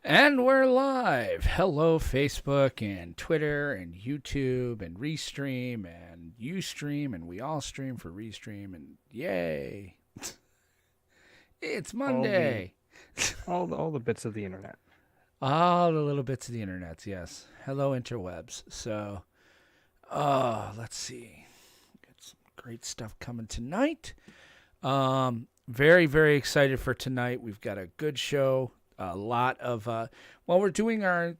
And we're live. Hello, Facebook and Twitter and YouTube and Restream and Ustream, and we all stream for Restream, and yay! It's Monday. All the bits of the internet. All the little bits of the internet, yes. Hello, interwebs. So, let's see. Got some great stuff coming tonight. Very, very excited for tonight. We've got a good show. A lot of, we're doing our,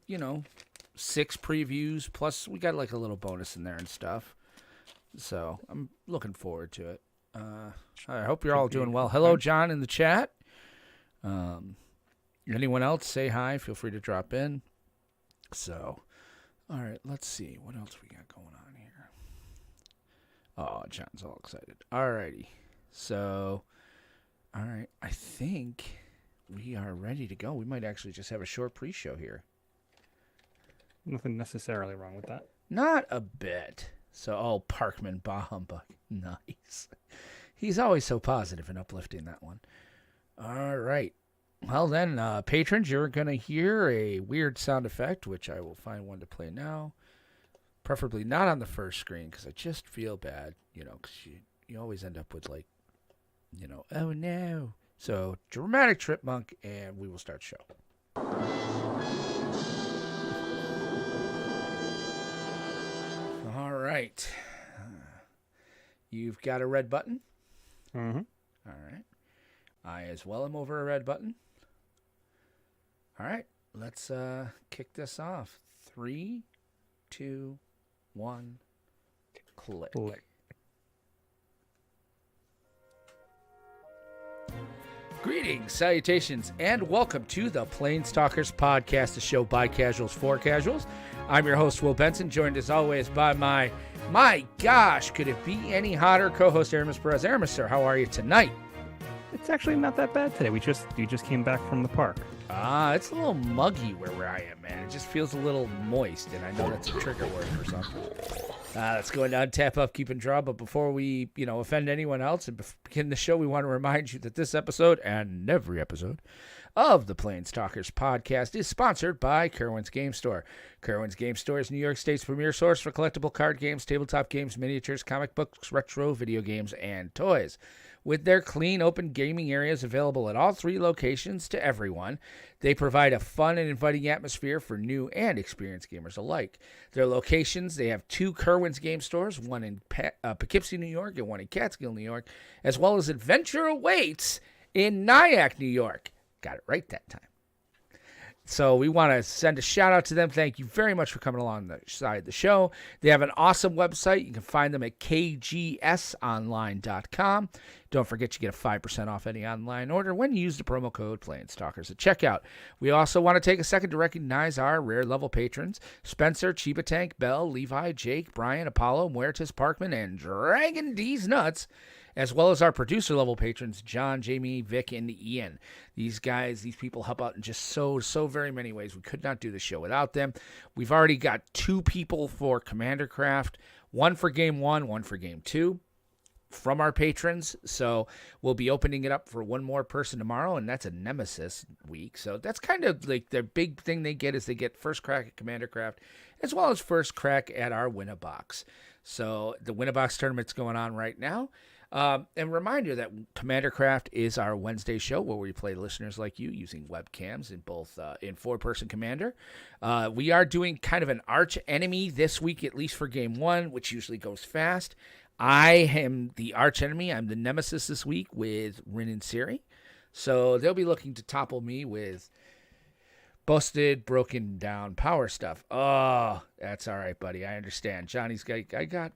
6 previews, plus we got like a little bonus in there and stuff. So I'm looking forward to it. I hope you're all doing well. Hello, John, in the chat. Anyone else, say hi. Feel free to drop in. So, all right, let's see. What else we got going on here? Oh, John's all excited. All righty. So, all right, I think we are ready to go. We might actually just have a short pre-show here. Nothing necessarily wrong with that. Not a bit. So, Parkman, bah humbug. Nice. He's always so positive and uplifting, that one. All right. Well, then, patrons, you're going to hear a weird sound effect, which I will find one to play now. Preferably not on the first screen, because I just feel bad, because you always end up with, like, oh, no. So, dramatic chipmunk, and we will start show. All right. You've got a red button? Mm-hmm. All right. I as well am over a red button. All right. Let's kick this off. 3, 2, 1, click. Greetings, salutations, and welcome to the Planestalkers Podcast, a show by casuals for casuals. I'm your host, Will Benson, joined as always by my gosh, could it be any hotter, co-host Aramis Perez. Aramis, sir, how are you tonight? It's actually not that bad today. You just came back from the park. It's a little muggy where I am, man. It just feels a little moist, and I know that's a trigger word for something. Let's go down, tap up, keep and draw. But before we, offend anyone else and begin the show, we want to remind you that this episode and every episode of the Planestalkers Podcast is sponsored by Kerwin's Game Store. Kerwin's Game Store is New York State's premier source for collectible card games, tabletop games, miniatures, comic books, retro video games, and toys. With their clean, open gaming areas available at all 3 locations to everyone, they provide a fun and inviting atmosphere for new and experienced gamers alike. Their locations, they have 2 Kerwin's Game Stores, one in Poughkeepsie, New York, and one in Catskill, New York, as well as Adventure Awaits in Nyack, New York. Got it right that time. So we want to send a shout out to them. Thank you very much for coming along the side of the show. They have an awesome website. You can find them at kgsonline.com. Don't forget you get a 5% off any online order when you use the promo code Planestalkers at checkout. We also want to take a second to recognize our rare level patrons: Spencer, Chiba Tank, Bell, Levi, Jake, Brian, Apollo, Muertes, Parkman, and Dragon D's Nuts, as well as our producer-level patrons, John, Jamie, Vic, and Ian. These people help out in just so very many ways. We could not do the show without them. We've already got 2 people for Commander Craft, one for Game 1, one for Game 2, from our patrons. So we'll be opening it up for one more person tomorrow, and that's a Nemesis week. So that's kind of like the big thing they get is they get first crack at Commander Craft, as well as first crack at our Win-A-Box. So the Win-A-Box tournament's going on right now. And reminder that Commander Craft is our Wednesday show where we play listeners like you using webcams in both in 4-person Commander. We are doing kind of an arch enemy this week, at least for Game 1, which usually goes fast. I am the arch enemy. I'm the nemesis this week with Rin and Siri. So they'll be looking to topple me with busted, broken down power stuff. Oh, that's all right, buddy. I understand. Johnny's got, I've got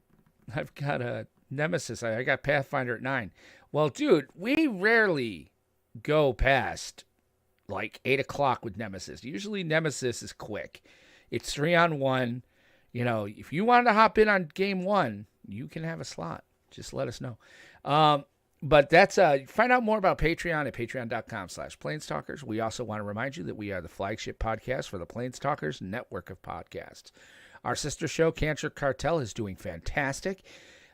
a Nemesis. I got Pathfinder at 9. Well, dude, we rarely go past like 8 o'clock with Nemesis. Usually Nemesis is quick. It's 3-on-1. If you wanted to hop in on Game 1, you can have a slot. Just let us know. But that's find out more about Patreon at patreon.com/Planestalkers. We also want to remind you that we are the flagship podcast for the Planestalkers network of podcasts. Our sister show, Cancer Cartel, is doing fantastic.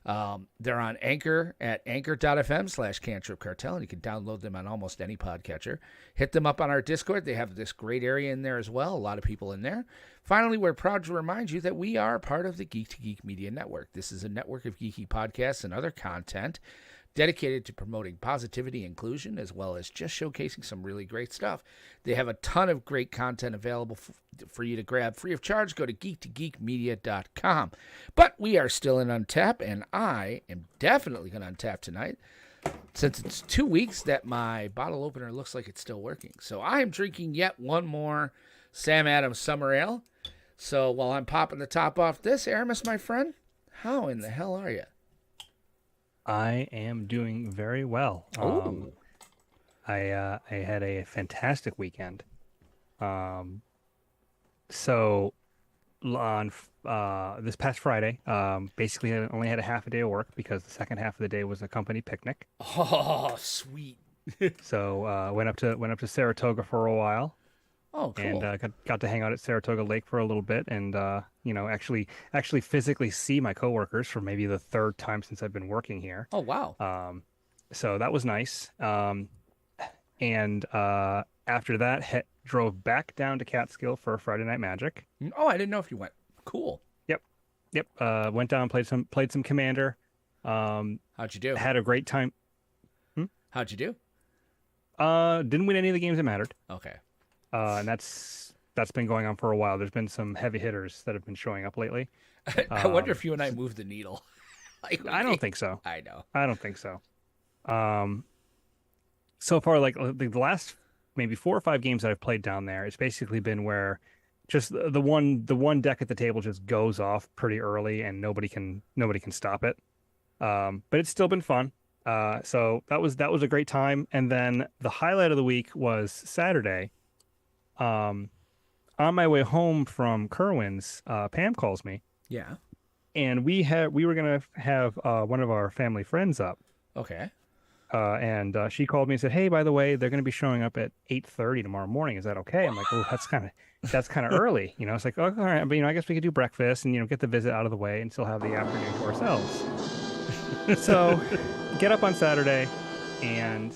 They're on Anchor at anchor.fm/Cantrip Cartel, and you can download them on almost any podcatcher. Hit them up on our Discord. They have this great area in there as well. A lot of people in there. Finally, we're proud to remind you that we are part of the Geek to Geek Media Network. This is a network of geeky podcasts and other content dedicated to promoting positivity, inclusion, as well as just showcasing some really great stuff. They have a ton of great content available for you to grab free of charge. Go to geektogeekmedia.com. But we are still in Untap, and I am definitely going to untap tonight, since it's 2 weeks that my bottle opener looks like it's still working. So I am drinking yet one more Sam Adams Summer Ale. So while I'm popping the top off this, Aramis, my friend, how in the hell are you? I am doing very well. I had a fantastic weekend. So on this past Friday, basically I only had a half a day of work because the second half of the day was a company picnic. Oh, sweet. So went up to Saratoga for a while. Oh, cool. And got to hang out at Saratoga Lake for a little bit, and actually physically see my coworkers for maybe the third time since I've been working here. Oh, wow. So that was nice. And after that, drove back down to Catskill for Friday Night Magic. Oh, I didn't know if you went. Cool. Yep. Went down, played some Commander. How'd you do? Had a great time. How'd you do? Didn't win any of the games that mattered. Okay. And that's been going on for a while. There's been some heavy hitters that have been showing up lately. I wonder if you and I moved the needle. I don't think so. I know. I don't think so. So far, like the last maybe 4 or 5 games that I've played down there, it's basically been where just the one deck at the table just goes off pretty early and nobody can stop it. But it's still been fun. So that was a great time. And then the highlight of the week was Saturday. On my way home from Kerwin's, Pam calls me. Yeah. And we were gonna have one of our family friends up. Okay. And she called me and said, "Hey, by the way, they're gonna be showing up at 8:30 tomorrow morning. Is that okay?" I'm like, "Oh, that's kind of early." It's like, "Oh, all right, but I guess we could do breakfast and get the visit out of the way and still have the afternoon to ourselves." So, get up on Saturday, and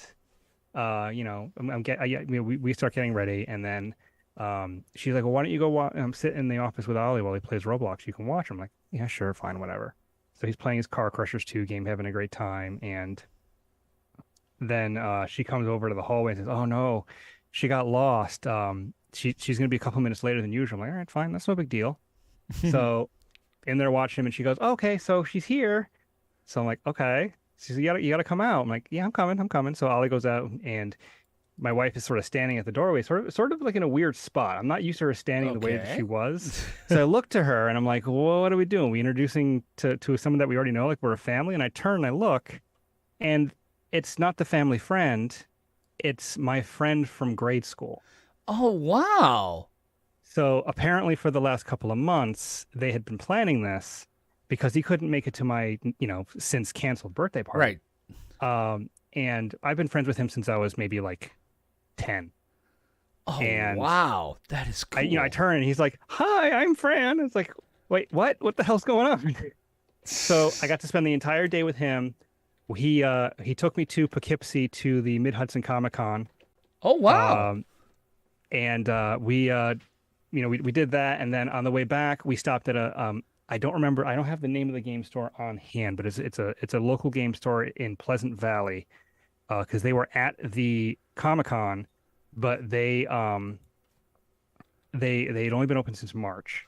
we start getting ready, and then she's like, "Well, why don't you go sit in the office with Ollie while he plays Roblox? You can watch." I'm like, "Yeah, sure, fine, whatever." So he's playing his Car Crushers 2 game, having a great time, and then she comes over to the hallway and says, "Oh no, she got lost. She's gonna be a couple minutes later than usual." I'm like, "All right, fine, that's no big deal." So in there watching him, and she goes, "Okay, so she's here." So I'm like, "Okay." She says, you gotta come out." I'm like, "Yeah, I'm coming." So Ollie goes out, and my wife is sort of standing at the doorway, sort of like in a weird spot. I'm not used to her standing the way that she was. So I look to her and I'm like, "Well, what are we doing? We introducing to someone that we already know, like we're a family?" And I turn and I look, and it's not the family friend. It's my friend from grade school. Oh, wow. So apparently for the last couple of months, they had been planning this because he couldn't make it to my, since canceled birthday party. Right. And I've been friends with him since I was maybe like 10. Oh, and wow. That is cool. I turn and he's like, "Hi, I'm Fran." It's like, "Wait, what? What the hell's going on?" So I got to spend the entire day with him. He took me to Poughkeepsie to the Mid-Hudson Comic-Con. Oh, wow. And we did that, and then on the way back we stopped at a I don't remember, I don't have the name of the game store on hand, but it's a local game store in Pleasant Valley, because they were at the Comic-Con, but they'd only been open since March.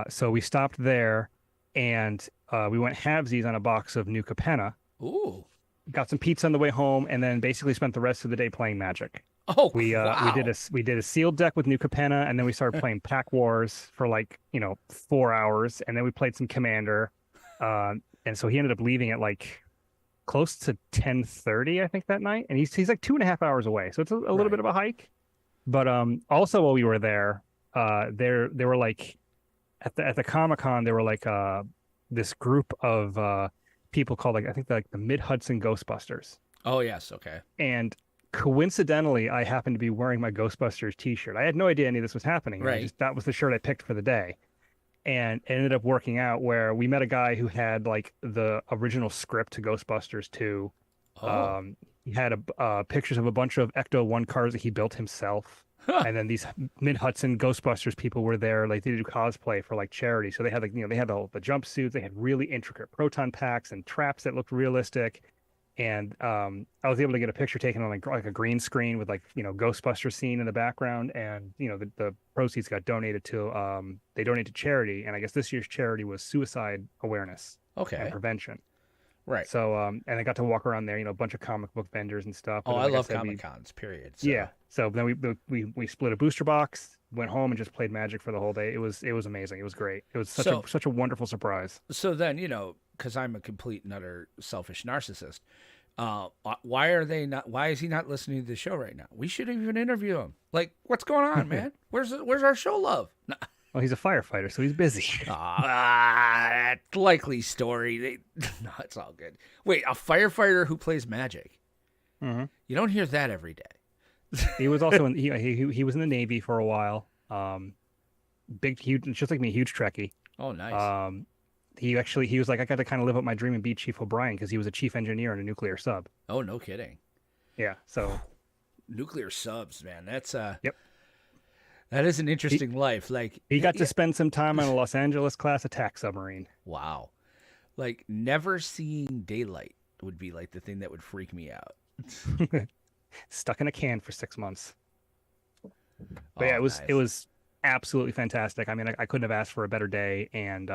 So we stopped there, and we went halvesies on a box of New Capenna. Ooh. Got some pizza on the way home, and then basically spent the rest of the day playing Magic. Oh, wow. We did a sealed deck with New Capenna, and then we started playing Pack Wars for 4 hours, and then we played some Commander. And so he ended up leaving at close to 10:30, I think, that night, and he's like 2.5 hours away, so it's a little bit of a hike. But also while we were there, there were at the Comic-Con, there were this group of people called I think the Mid-Hudson Ghostbusters. Oh, yes. Okay. And coincidentally, I happened to be wearing my Ghostbusters t-shirt. I had no idea any of this was happening. Right. That was the shirt I picked for the day. and it ended up working out where we met a guy who had like the original script to Ghostbusters 2. Oh. He had pictures of a bunch of Ecto 1 cars that he built himself. Huh. And then these Mid Hudson Ghostbusters people were there, like they did cosplay for like charity. So they had like, they had all the jumpsuits, they had really intricate proton packs and traps that looked realistic. And I was able to get a picture taken on like a green screen with like, Ghostbuster scene in the background. And, the proceeds got donated to, they donated to charity. And I guess this year's charity was suicide awareness and Okay. prevention. Right. So, and I got to walk around there, a bunch of comic book vendors and stuff. Oh, But I like love said, Comic Cons, period. So. yeah. So then we split a booster box, went home and just played Magic for the whole day. It was amazing. It was great. It was such a wonderful surprise. So then, because I'm a complete and utter selfish narcissist, why is he not listening to the show right now? We should even interview him. Like, what's going on, man? Where's our show love? Well, he's a firefighter, so he's busy. That likely story. No, it's all good. Wait, a firefighter who plays Magic? Mm-hmm. You don't hear that every day. He was also he was in the Navy for a while. Big, huge, just like me, huge Trekkie. Oh, nice. He was like, I got to kind of live up my dream and be Chief O'Brien because he was a chief engineer on a nuclear sub. Oh, no kidding. Yeah, so nuclear subs, man. That's yep. That is an interesting life. Like he got to spend some time on a Los Angeles class attack submarine. Wow. Like never seeing daylight would be like the thing that would freak me out. Stuck in a can for 6 months. But yeah, nice. It was absolutely fantastic. I mean, I couldn't have asked for a better day, and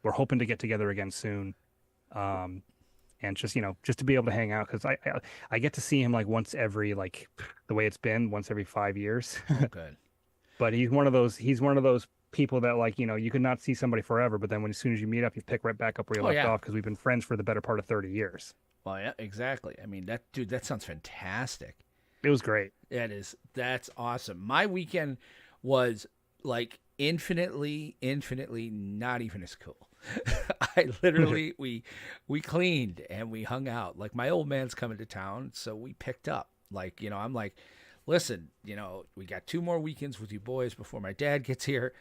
we're hoping to get together again soon. And just to be able to hang out because I get to see him like once every like the way it's been once every 5 years. Oh, good. But he's one of those people that like you could not see somebody forever, but then as soon as you meet up, you pick right back up where you left off because we've been friends for the better part of 30 years. Well, yeah, exactly. I mean, that sounds fantastic. It was great. That's awesome. My weekend was like infinitely not even as cool. I literally we cleaned and we hung out. Like my old man's coming to town, so we picked up. Like, I'm like, listen, we got 2 more weekends with you boys before my dad gets here.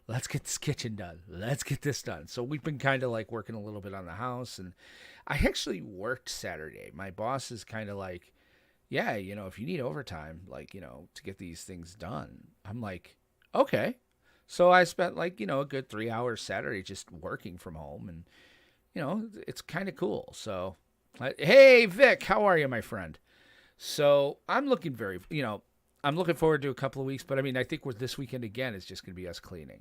Let's get this kitchen done. Let's get this done. So we've been kind of like working a little bit on the house, and I actually worked Saturday. My boss is kind of like, yeah, if you need overtime, like, to get these things done. I'm like, okay. So I spent like, a good 3 hours Saturday just working from home, and, it's kind of cool. So, hey, Vic, how are you, my friend? So I'm looking I'm looking forward to a couple of weeks, but I mean, I think this weekend again is just going to be us cleaning.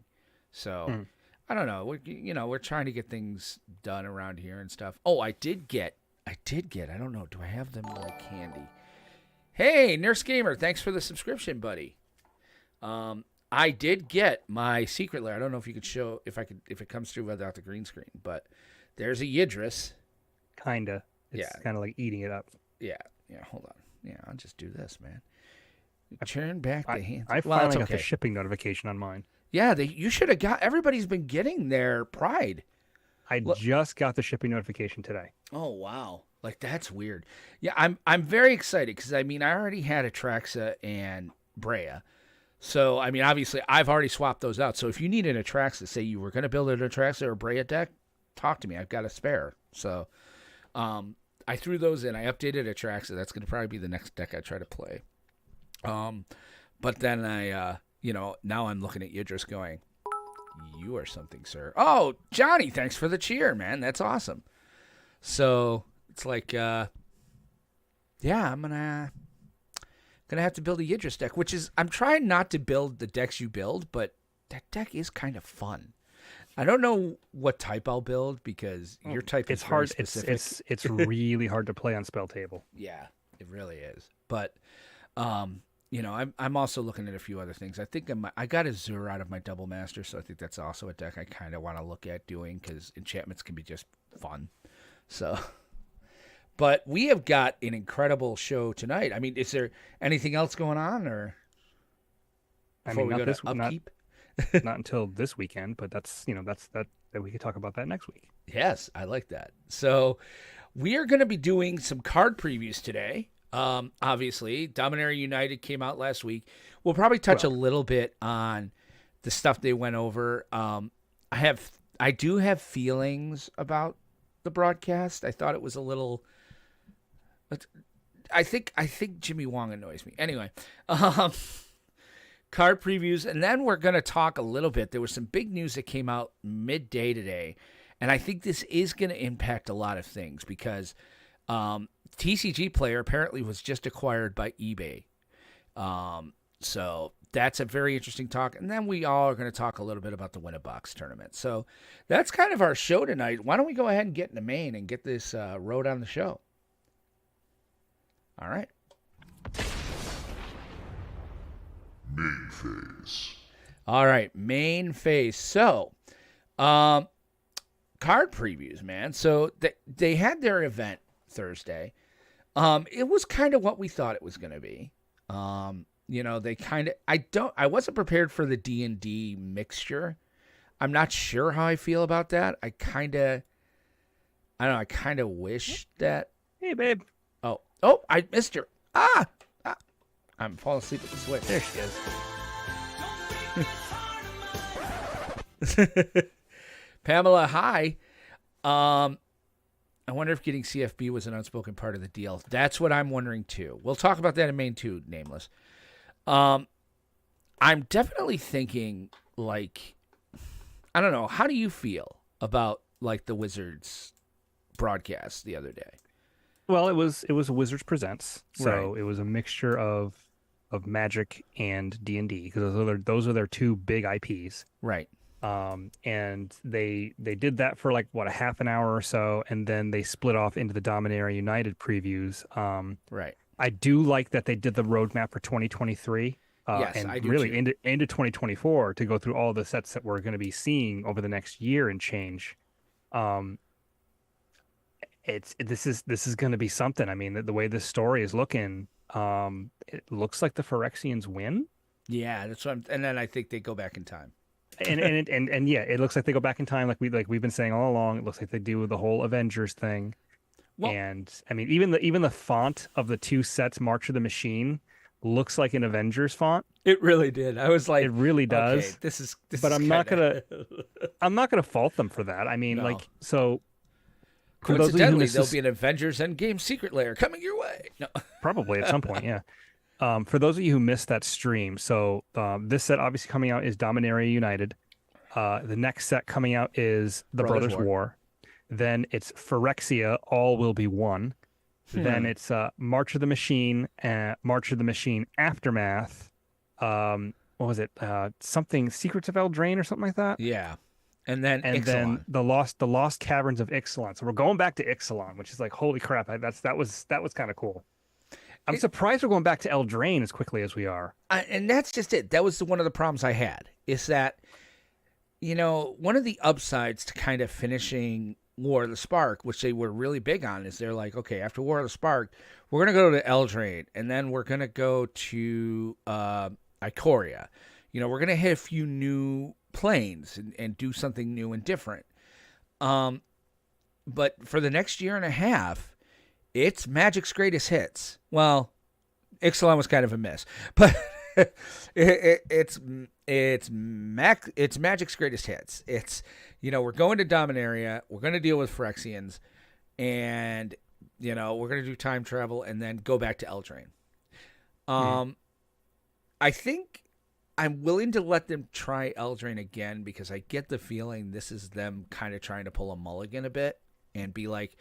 So I don't know. We're trying to get things done around here and stuff. Oh, I did get, I don't know. Do I have them like handy? Hey, Nurse Gamer, thanks for the subscription, buddy. I did get my secret lair. I don't know if you could show, if it comes through without the green screen, but there's a Yidris. Kinda. It's kind of like eating it up. Yeah. Hold on. Yeah, I'll just do this, man. Turn back the hands. I finally got the shipping notification on mine. Yeah, you should have got. Everybody's been getting their Pride. I just got the shipping notification today. Oh wow, like that's weird. Yeah, I'm very excited because I mean I already had Atraxa and Brea, so I mean obviously I've already swapped those out. So if you need an Atraxa, say you were going to build an Atraxa or Brea deck, talk to me. I've got a spare. So, I threw those in. I updated Atraxa. That's going to probably be the next deck I try to play. But then I, now I'm looking at Yidris going, you are something, sir. Oh, Johnny, thanks for the cheer, man. That's awesome. So it's like, I'm gonna have to build a Yidris deck, which is, I'm trying not to build the decks you build, but that deck is kind of fun. I don't know what type I'll build because your type is hard. Specific. It's really hard to play on spell table. Yeah, it really is. But, I'm also looking at a few other things. I think I got Azure out of my Double Master, so I think that's also a deck I kind of want to look at doing because enchantments can be just fun. So, but we have got an incredible show tonight. I mean, is there anything else going on, or before we go to Upkeep? Not until this weekend, but that's that we could talk about that next week. Yes, I like that. So we are going to be doing some card previews today. Obviously, Dominaria United came out last week. We'll probably touch a little bit on the stuff they went over. I do have feelings about the broadcast. I thought it was a little. I think Jimmy Wong annoys me. Anyway, um, card previews, and then we're gonna talk a little bit. There was some big news that came out midday today, and I think this is gonna impact a lot of things because TCGPlayer apparently was just acquired by eBay. So that's a very interesting talk. And then we all are going to talk a little bit about the Win-A-Box tournament. So that's kind of our show tonight. Why don't we go ahead and get in the main and get this road on the show? All right. Main phase. All right, main phase. So, card previews, man. So they had their event Thursday. It was kind of what we thought it was going to be. They kind of, I wasn't prepared for the D&D mixture. I'm not sure how I feel about that. I kind of wish that. Hey, babe. Oh, I missed her. I'm falling asleep at the switch. There she is. Pamela, hi. I wonder if getting CFB was an unspoken part of the deal. That's what I'm wondering too. We'll talk about that in main 2, Nameless. I'm definitely thinking, like, I don't know. How do you feel about, like, the Wizards broadcast the other day? Well, it was Wizards Presents, so Right. it was a mixture of Magic and D&D because those are their 2 big IPs. Right. And they did that for like a half an hour or so, and then they split off into the Dominaria United previews. Right. I do like that they did the roadmap for 2023. Yes, and I do really too. into 2024 to go through all the sets that we're going to be seeing over the next year and change. This is going to be something. I mean, the way this story is looking, it looks like the Phyrexians win. Yeah, that's what and then I think they go back in time. And yeah, it looks like they go back in time, like we've been saying all along. It looks like they do the whole Avengers thing. Well, And I mean, even the font of the 2 sets, March of the Machine, looks like an Avengers font. it really did. I was like, It really does. okay, this is But I'm not kinda... I'm not gonna fault them for that. I mean, No. like, so for those of you who Coincidentally, missed there'll this, be an Avengers Endgame secret layer coming your way. No. probably at some point, yeah. For those of you who missed that stream, so this set obviously coming out is Dominaria United. The next set coming out is the Brothers Brothers War. Then it's Phyrexia, All Will Be One. Then it's March of the Machine, Aftermath. What was it? Something Secrets of Eldraine or something like that. Yeah. And then And Ixalan. then the Lost Caverns of Ixalan. So we're going back to Ixalan, which is like, holy crap! That was kind of cool. I'm surprised we're going back to Eldraine as quickly as we are. And that's just it. That was one of the problems I had, is that, one of the upsides to kind of finishing War of the Spark, which they were really big on, is they're like, okay, after War of the Spark, we're going to go to Eldraine, and then we're going to go to Ikoria. We're going to hit a few new planes and do something new and different. But for the next year and a half, it's Magic's greatest hits. Well, Ixalan was kind of a miss, but it's Magic's greatest hits. It's, we're going to Dominaria, we're going to deal with Phyrexians, and we're going to do time travel and then go back to Eldraine. I think I'm willing to let them try Eldraine again because I get the feeling this is them kind of trying to pull a mulligan a bit and be like,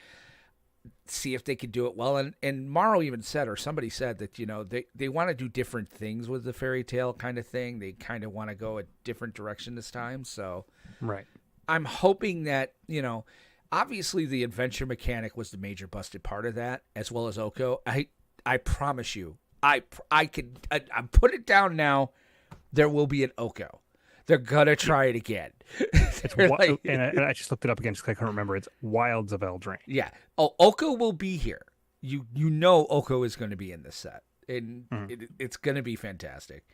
see if they could do it well. And Morrow even said, or somebody said that, they want to do different things with the fairy tale kind of thing. They kind of want to go a different direction this time. So Right. I'm hoping that, obviously the adventure mechanic was the major busted part of that, as well as Oko. I promise you, I put it down now. There will be an Oko. They're gonna try it again. It's and I just looked it up again because I couldn't remember. It's Wilds of Eldraine. Yeah. Oh, Oko will be here. You know Oko is going to be in this set, and it's going to be fantastic.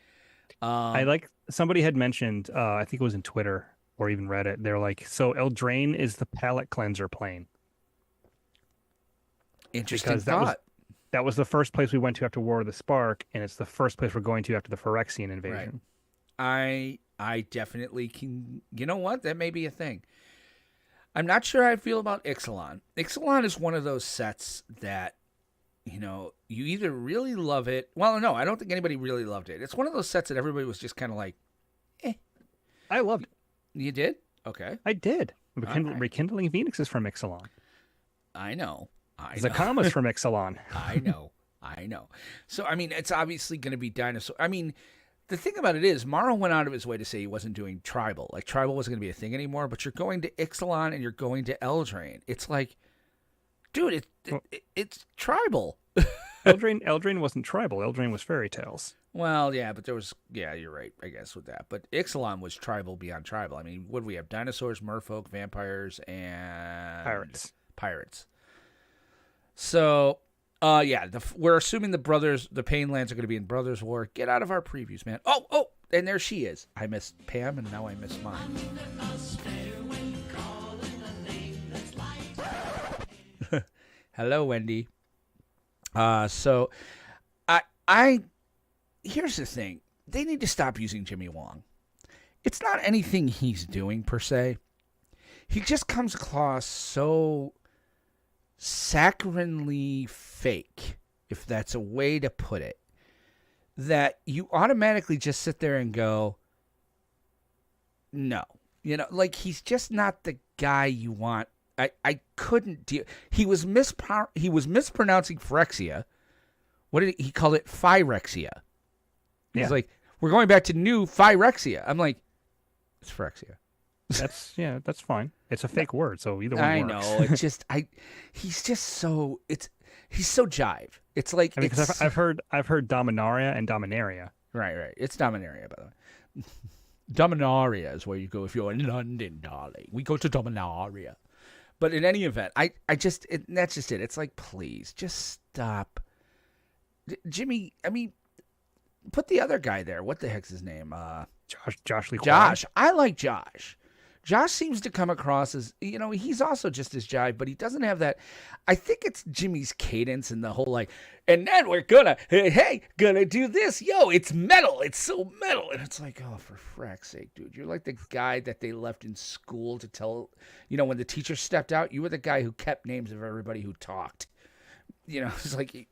I like somebody had mentioned. I think it was in Twitter or even Reddit. They're like, so Eldraine is the palette cleanser plane. Interesting Because thought. that was the first place we went to after War of the Spark, and it's the first place we're going to after the Phyrexian invasion. I I definitely can. You know what? That may be a thing. I'm not sure how I feel about Ixalan. Ixalan is one of those sets that, you either really love it. Well, no, I don't think anybody really loved it. It's one of those sets that everybody was just kind of like, eh. I loved it. You did? Okay. I did. Right. Rekindling Phoenix is from Ixalan. I know. Zakama's from Ixalan. I know. So, I mean, it's obviously going to be dinosaur. I mean, the thing about it is, Morrow went out of his way to say he wasn't doing tribal. Like, tribal wasn't going to be a thing anymore, but you're going to Ixalan and you're going to Eldraine. It's like, dude, it's tribal. Eldraine wasn't tribal. Eldraine was fairy tales. Well, yeah, but you're right, I guess, with that. But Ixalan was tribal beyond tribal. I mean, what do we have? Dinosaurs, merfolk, vampires, and... Pirates. So... we're assuming the Painlands are going to be in Brothers War. Get out of our previews, man. Oh, and there she is. I missed Pam, and now I miss mine. Hello, Wendy. So, here's the thing. They need to stop using Jimmy Wong. It's not anything he's doing, per se. He just comes across so... saccharinely fake, if that's a way to put it, that you automatically just sit there and go, no. Like, he's just not the guy you want. I couldn't deal. He was mispronouncing Phyrexia. What did he call it? Phyrexia. Yeah. He's like, we're going back to new Phyrexia. I'm like, it's Phyrexia. That's fine. It's a fake word, so either one I works. know. It's just he's just so he's so jive. It's like because I've heard Dominaria and Dominaria. Right. It's Dominaria, by the way. Dominaria is where you go if you're in London, darling. We go to Dominaria. But in any event, that's just it. It's like, please, just stop. Jimmy, I mean, put the other guy there. What the heck's his name? Josh Lee. Josh. I like Josh. Josh seems to come across as, he's also just as jive, but he doesn't have that. I think it's Jimmy's cadence and the whole and then we're gonna do this. Yo, it's metal. It's so metal. And it's like, oh, for frack's sake, dude. You're like the guy that they left in school to tell, when the teacher stepped out, you were the guy who kept names of everybody who talked. It's like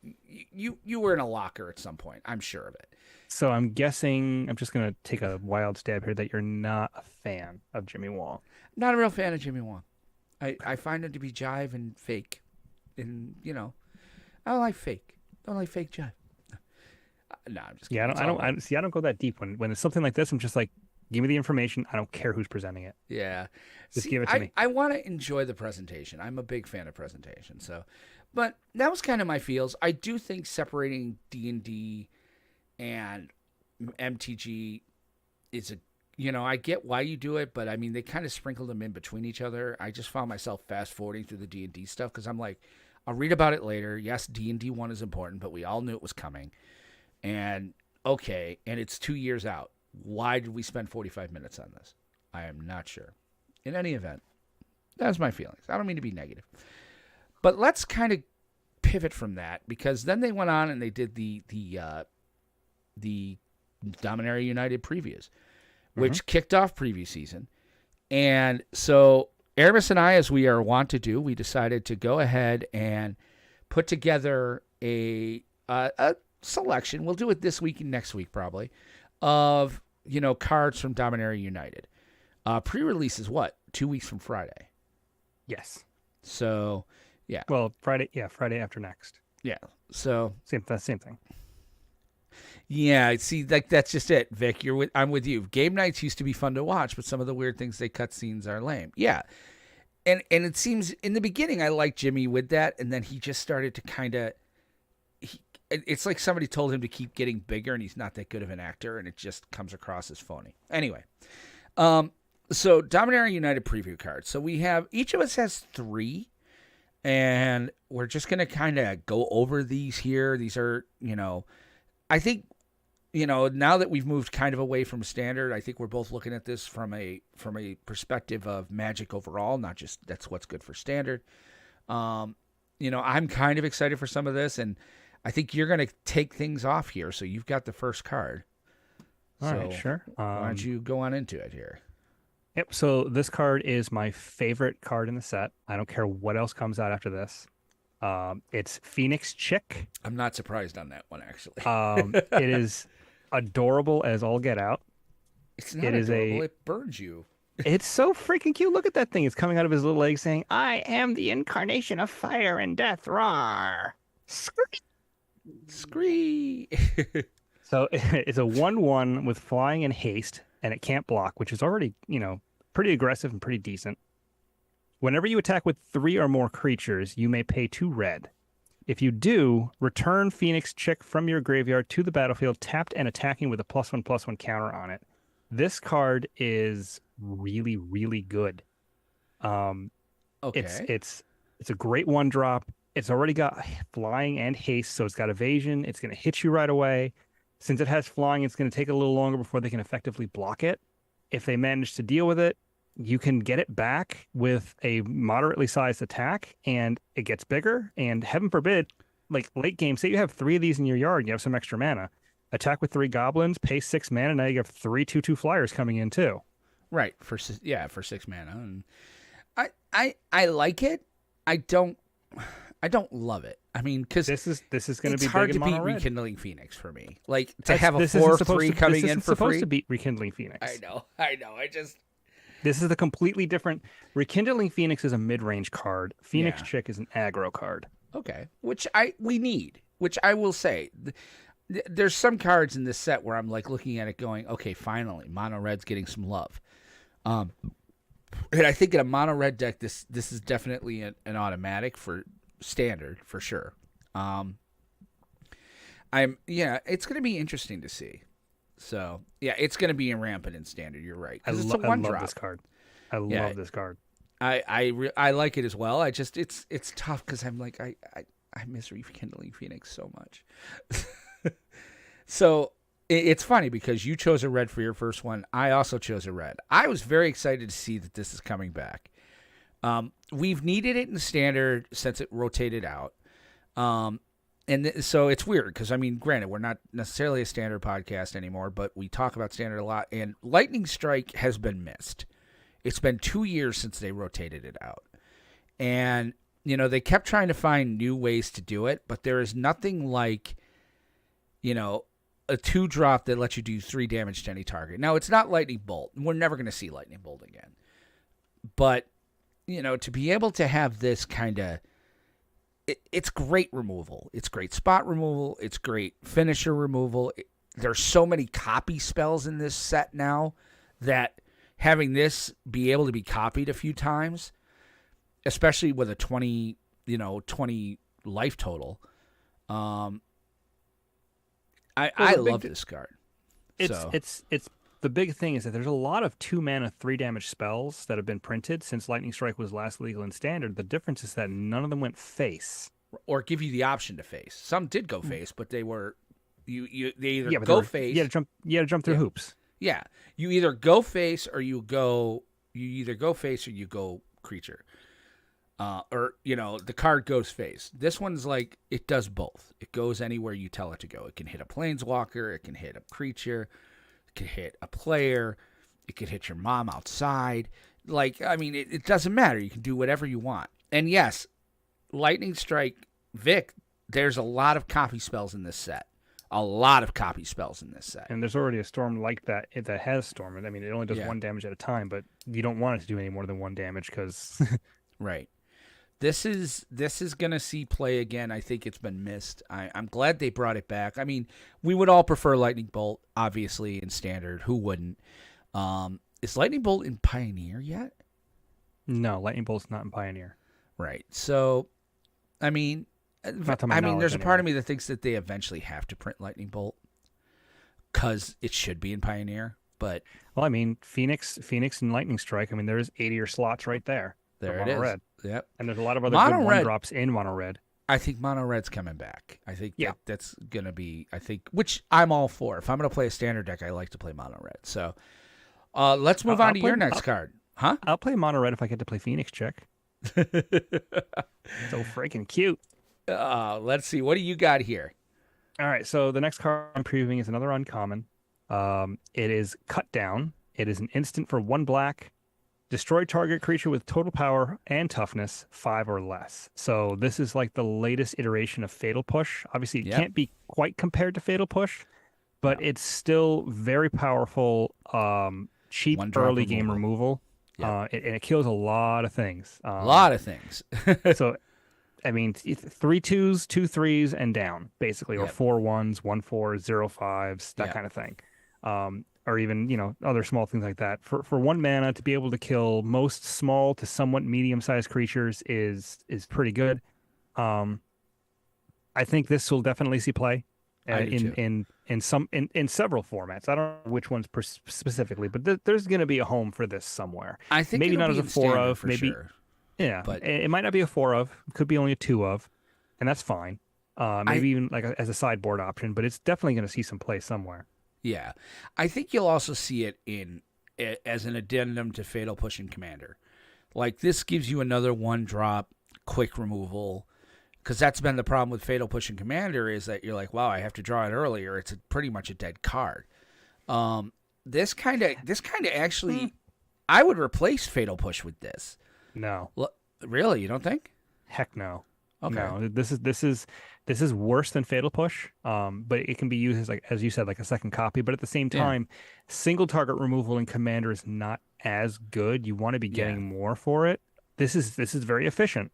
you were in a locker at some point. I'm sure of it. So I'm guessing, I'm just going to take a wild stab here, that you're not a fan of Jimmy Wong. Not a real fan of Jimmy Wong. I find him to be jive and fake. And, I don't like fake. I don't like fake jive. No, I'm just kidding. Yeah, I don't go that deep. When it's something like this, I'm just like, give me the information. I don't care who's presenting it. Yeah. Just give it to me. I want to enjoy the presentation. I'm a big fan of presentation. So, but that was kind of my feels. I do think separating D&D and MTG is I get why you do it, but I mean, they kind of sprinkled them in between each other. I just found myself fast forwarding through the D&D stuff because I'm like, I'll read about it later. Yes, D&D 1 is important, but we all knew it was coming. And okay, and it's 2 years out. Why did we spend 45 minutes on this? I am not sure. In any event, that's my feelings. I don't mean to be negative. But let's kind of pivot from that, because then they went on and they did the Dominaria United previews, which kicked off preview season. And so Aramis and I, as we are wont to do, we decided to go ahead and put together a selection. We'll do it this week and next week probably, of cards from Dominaria United. Pre-release is what? 2 weeks from Friday. Yes. So yeah. Well, Friday after next. Yeah. So same thing. Yeah, see, that's just it, Vic. I'm with you. Game nights used to be fun to watch, but some of the weird things they cut scenes are lame. Yeah, and it seems in the beginning I liked Jimmy with that, and then he just started to kind of. It's like somebody told him to keep getting bigger, and he's not that good of an actor, and it just comes across as phony. Anyway, so Dominaria United preview cards. So we have, each of us has 3, and we're just gonna kind of go over these here. These are, I think. Now that we've moved kind of away from standard, I think we're both looking at this from a perspective of Magic overall, not just that's what's good for standard. I'm kind of excited for some of this, and I think you're going to take things off here. So you've got the first card. All right, sure. Why don't you go on into it here? Yep. So this card is my favorite card in the set. I don't care what else comes out after this. It's Phoenix Chick. I'm not surprised on that one, actually. It is adorable as all get out. It's not adorable. It burns you. It's so freaking cute. Look at that thing. It's coming out of his little leg saying, I am the incarnation of fire and death. Roar. Scree. So it's a 1/1 with flying and haste, and it can't block, which is already, pretty aggressive and pretty decent. Whenever you attack with 3 or more creatures, you may pay 2 red. If you do, return Phoenix Chick from your graveyard to the battlefield, tapped and attacking with a +1/+1 counter on it. This card is really, really good. Okay. It's a great 1-drop. It's already got flying and haste, so it's got evasion. It's going to hit you right away. Since it has flying, it's going to take a little longer before they can effectively block it. If they manage to deal with it, you can get it back with a moderately sized attack, and it gets bigger. And heaven forbid, like late game, say you have 3 of these in your yard and you have some extra mana. Attack with 3 goblins, pay 6 mana, now you have 3 2/2 flyers coming in too. Right, for 6 mana. And I like it. I don't love it. I mean, because this is going to be hard big to in beat mono red. Rekindling Phoenix for me. Like to have a 4/3 coming in for supposed free. to beat Rekindling Phoenix. I know. This is a completely different. Rekindling Phoenix is a mid-range card. Phoenix Chick is an aggro card. Okay, which we need. Which I will say, there's some cards in this set where I'm like looking at it, going, okay, finally, mono red's getting some love. And I think in a mono red deck, this is definitely an automatic for standard for sure. It's going to be interesting to see. So yeah, it's going to be in rampant in standard. You're right. I love this card. I love this card. I like it as well. I just it's tough because I'm like I miss Rekindling Phoenix so much. So it's funny because you chose a red for your first one. I also chose a red. I was very excited to see that this is coming back. We've needed it in standard since it rotated out. So it's weird because, I mean, granted, we're not necessarily a standard podcast anymore, but we talk about standard a lot. And Lightning Strike has been missed. It's been 2 years since they rotated it out. And, they kept trying to find new ways to do it, but there is nothing like, a 2-drop that lets you do 3 damage to any target. Now, it's not Lightning Bolt. We're never going to see Lightning Bolt again. But, to be able to have this kind of... It's great removal. It's great spot removal. It's great finisher removal. There's so many copy spells in this set now that having this be able to be copied a few times, especially with a 20 life total, I love this card. It's the big thing is that there's a lot of 2-mana 3-damage spells that have been printed since Lightning Strike was last legal in standard. The difference is that none of them went face, or give you the option to face. Some did go face, but they were they either go face. You had to jump through hoops. Yeah, you either go face or you go creature. Or the card goes face. This one's like it does both. It goes anywhere you tell it to go. It can hit a planeswalker. It can hit a creature. It can hit a player. It could hit your mom outside. Like, I mean, it doesn't matter. You can do whatever you want. And yes, Lightning Strike, Vic, there's a lot of copy spells in this set. And there's already a storm like that that has storm. I mean, it only does 1 damage at a time, but you don't want it to do any more than 1 damage because... Right. This is going to see play again. I think it's been missed. I'm glad they brought it back. I mean, we would all prefer Lightning Bolt, obviously, in Standard. Who wouldn't? Is Lightning Bolt in Pioneer yet? No, Lightning Bolt's not in Pioneer. Right. So, I mean, there's a part of me that thinks that they eventually have to print Lightning Bolt because it should be in Pioneer. But well, I mean, Phoenix and Lightning Strike. I mean, there's 80 slots right there. There it is. Red. Yep. And there's a lot of other good 1-drops in Mono Red. I think Mono Red's coming back. I think that's going to be, which I'm all for. If I'm going to play a standard deck, I like to play Mono Red. So let's move on to your next card. Huh? I'll play Mono Red if I get to play Phoenix Chick. So freaking cute. Let's see. What do you got here? All right. So the next card I'm previewing is another uncommon. It is cut down. It is an instant for 1 black. Destroy target creature with total power and toughness 5 or less. So this is like the latest iteration of Fatal Push. Obviously, it Yep. can't be quite compared to Fatal Push, but it's still very powerful, cheap 1-drop early game removal. Yep. And it kills a lot of things. A lot of things. So, I mean, 3 2s, 2 3s, and down, basically, or Yep. 4 1s, 1 4s, 0 5s, that Yep. kind of thing. Or even, other small things like that. For 1 mana to be able to kill most small to somewhat medium-sized creatures is pretty good. I think this will definitely see play I do too. in several formats. I don't know which ones specifically, but there's going to be a home for this somewhere. I think Maybe it'll not be as a in 4 standard of, for maybe sure. yeah, But it might not be a 4 of, could be only a 2 of, and that's fine. Maybe even like as a sideboard option, but it's definitely going to see some play somewhere. yeah, I think you'll also see it as an addendum to Fatal Push and Commander. Like this gives you another 1-drop quick removal, because that's been the problem with Fatal Push and Commander is that you're like, wow, I have to draw it earlier. It's pretty much a dead card. This kind of actually, I would replace Fatal Push with this. No, Really, you don't think? heck no. Okay. No, this is worse than Fatal Push. But it can be used as, like as you said, like a second copy. But at the same Yeah. time, single target removal in Commander is not as good. You want to be getting more for it. This is very efficient.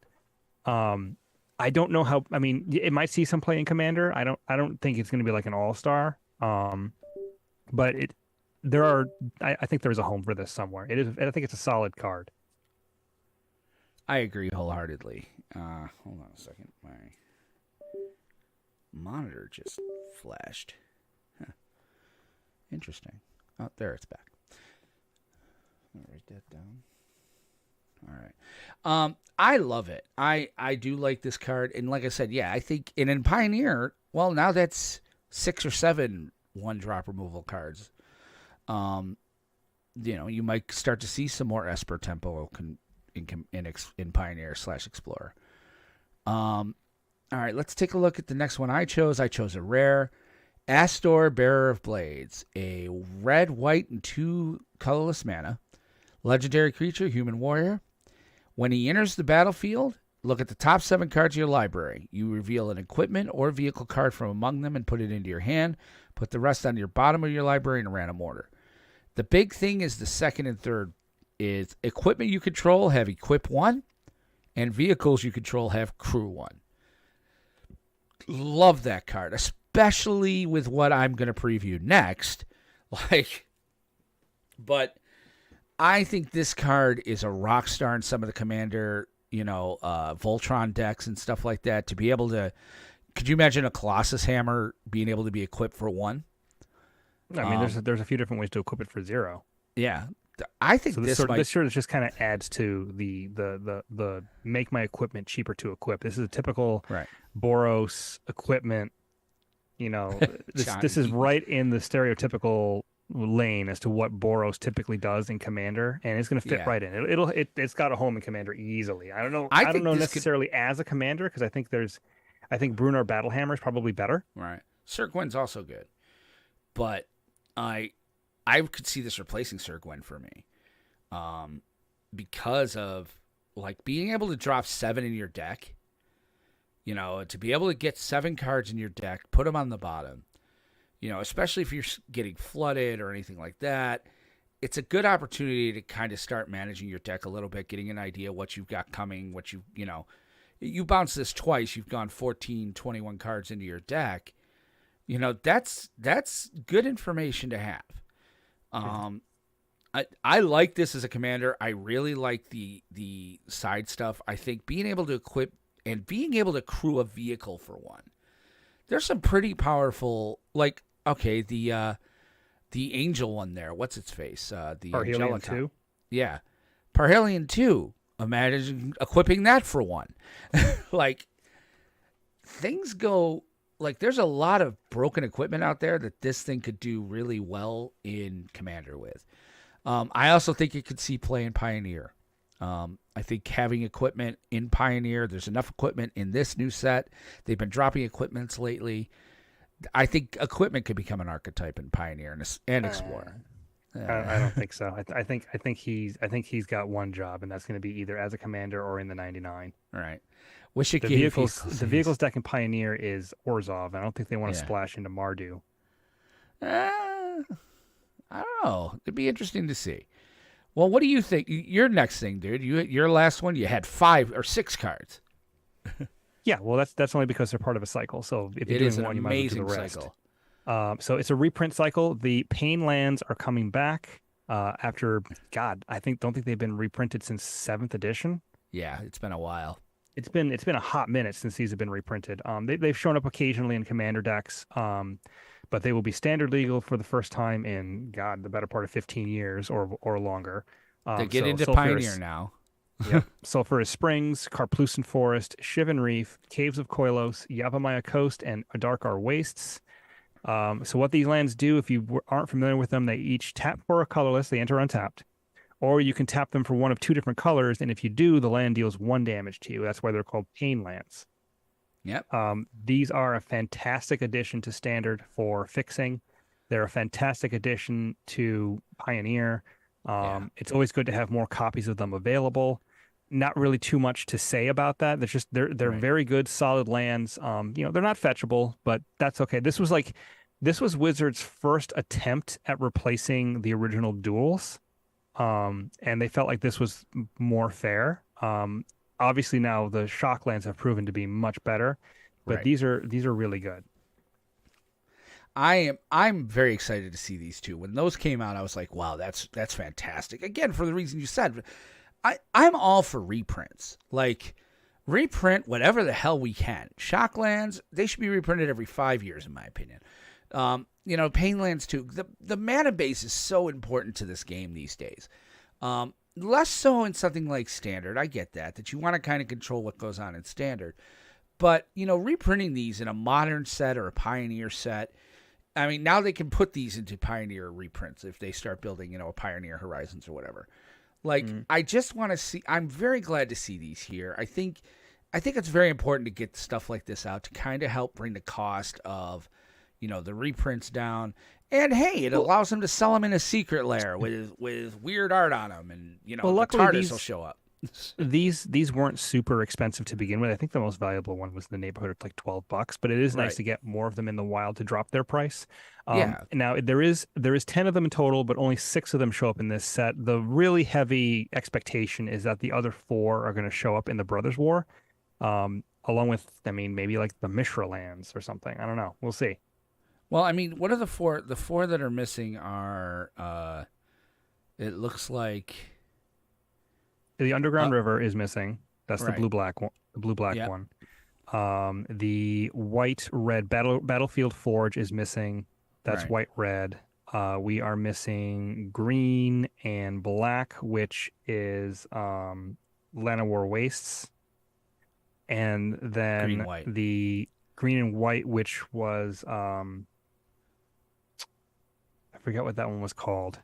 I don't know how. I mean, it might see some play in Commander. I don't think it's going to be like an all-star. But I think there's a home for this somewhere. It is. I think it's a solid card. I agree wholeheartedly. Hold on a second. My monitor just flashed. Huh. Interesting. Oh, there it's back. I'll write that down. All right. I love it. I do like this card, and like I said, yeah, I think in Pioneer, well, now that's 6 or 7 1-drop removal cards. You might start to see some more Esper tempo in Pioneer / Explorer. All right, let's take a look at the next one I chose. I chose a rare Astor, Bearer of Blades, a red, white, and 2 colorless mana. Legendary creature, human warrior. When he enters the battlefield, look at the top 7 cards of your library. You reveal an equipment or vehicle card from among them and put it into your hand. Put the rest on your bottom of your library in a random order. The big thing is the second and third is equipment you control have equip 1, and vehicles you control have crew 1. Love that card, especially with what I'm going to preview next. But I think this card is a rock star in some of the Commander, Voltron decks and stuff like that. To be able to, could you imagine a Colossus Hammer being able to be equipped for 1? I mean, there's a few different ways to equip it for 0. Yeah, I think So this sort of just kind of adds to the make my equipment cheaper to equip. This is a typical right. Boros equipment. This is right in the stereotypical lane as to what Boros typically does in Commander, and it's going to fit right in. It's got a home in Commander easily. I don't know necessarily as a Commander, because I think Brunar Battlehammer is probably better. Right. Sir Gwyn's also good, but I could see this replacing Sir Gwyn for me, because of being able to drop 7 in your deck. To be able to get 7 cards in your deck, put them on the bottom. Especially if you're getting flooded or anything like that, it's a good opportunity to kind of start managing your deck a little bit, getting an idea what you've got coming, you bounce this twice, you've gone 14, 21 cards into your deck. That's good information to have. I like this as a Commander. I really like the side stuff. I think being able to equip and being able to crew a vehicle for 1. There's some pretty powerful, the angel one there. What's its face? The Parhelion 2. Yeah, Parhelion 2. Imagine equipping that for 1. Things go. There's a lot of broken equipment out there that this thing could do really well in Commander with. I also think it could see play in Pioneer. I think having equipment in Pioneer, there's enough equipment in this new set. They've been dropping equipments lately. I think equipment could become an archetype in Pioneer and Explorer. I don't think so. I think he's got one job, and that's going to be either as a commander or in the 99. All right. Wish it The gave vehicles deck in Pioneer is Orzhov. I don't think they want to Yeah. splash into Mardu. I don't know. It'd be interesting to see. Well, what do you think? Your next thing, dude. Your last one, you had 5 or 6 cards. Yeah, well, that's only because they're part of a cycle. So if you're It is doing an one, you might as well amazing do the rest. cycle. So it's a reprint cycle. The Pain lands are coming back after don't think they've been reprinted since 7th edition. Yeah, it's been a while. It's been a hot minute since these have been reprinted. They've shown up occasionally in commander decks, but they will be standard legal for the first time in the better part of 15 years or longer. They get into Sulfuris, Pioneer now. Yep. Sulfuris Springs, Karplusan Forest, Shivan Reef, Caves of Koilos, Yavimaya Coast, and Adarkar Wastes. So what these lands do, if you aren't familiar with them, they each tap for a colorless. They enter untapped. Or you can tap them for one of 2 different colors, and if you do, the land deals 1 damage to you. That's why they're called Pain lands. Yep. These are a fantastic addition to Standard for fixing. They're a fantastic addition to Pioneer. It's always good to have more copies of them available. Not really too much to say about that. They're Right. very good, solid lands. They're not fetchable, but that's okay. This was Wizards' first attempt at replacing the original duels. And they felt like this was more fair. Obviously now the shock lands have proven to be much better, but Right. these are really good. I'm very excited to see these 2. When those came out, I was like, wow, that's fantastic. Again, for the reason you said, I'm all for reprints. Like, reprint whatever the hell we can. Shocklands, they should be reprinted every 5 years, in my opinion. Painlands too. The mana base is so important to this game these days. Less so in something like Standard. I get that you want to kind of control what goes on in Standard. But, reprinting these in a modern set or a Pioneer set, I mean, now they can put these into Pioneer reprints if they start building, a Pioneer Horizons or whatever. Like, I just want to see. I'm very glad to see these here. I think it's very important to get stuff like this out to kind of help bring the cost of, the reprints down. And hey, it allows them to sell them in a secret lair with weird art on them, and the TARDIS will show up. These weren't super expensive to begin with. I think the most valuable one was in the neighborhood of like $12, but it is nice to get more of them in the wild to drop their price. Now there is 10 of them in total, but only 6 of them show up in this set. The really heavy expectation is that the other 4 are going to show up in the Brothers War, along with, maybe like the Mishra lands or something. I don't know. We'll see. Well, what are the 4? The 4 that are missing are, it looks like the Underground River is missing. That's the right. blue-black one. The blue-black Yep. one. The white-red Battlefield Forge is missing. That's Right. white-red. We are missing green and black, which is Llanowar Wastes. And then Green-white. the green and white, which was I forget what that one was called.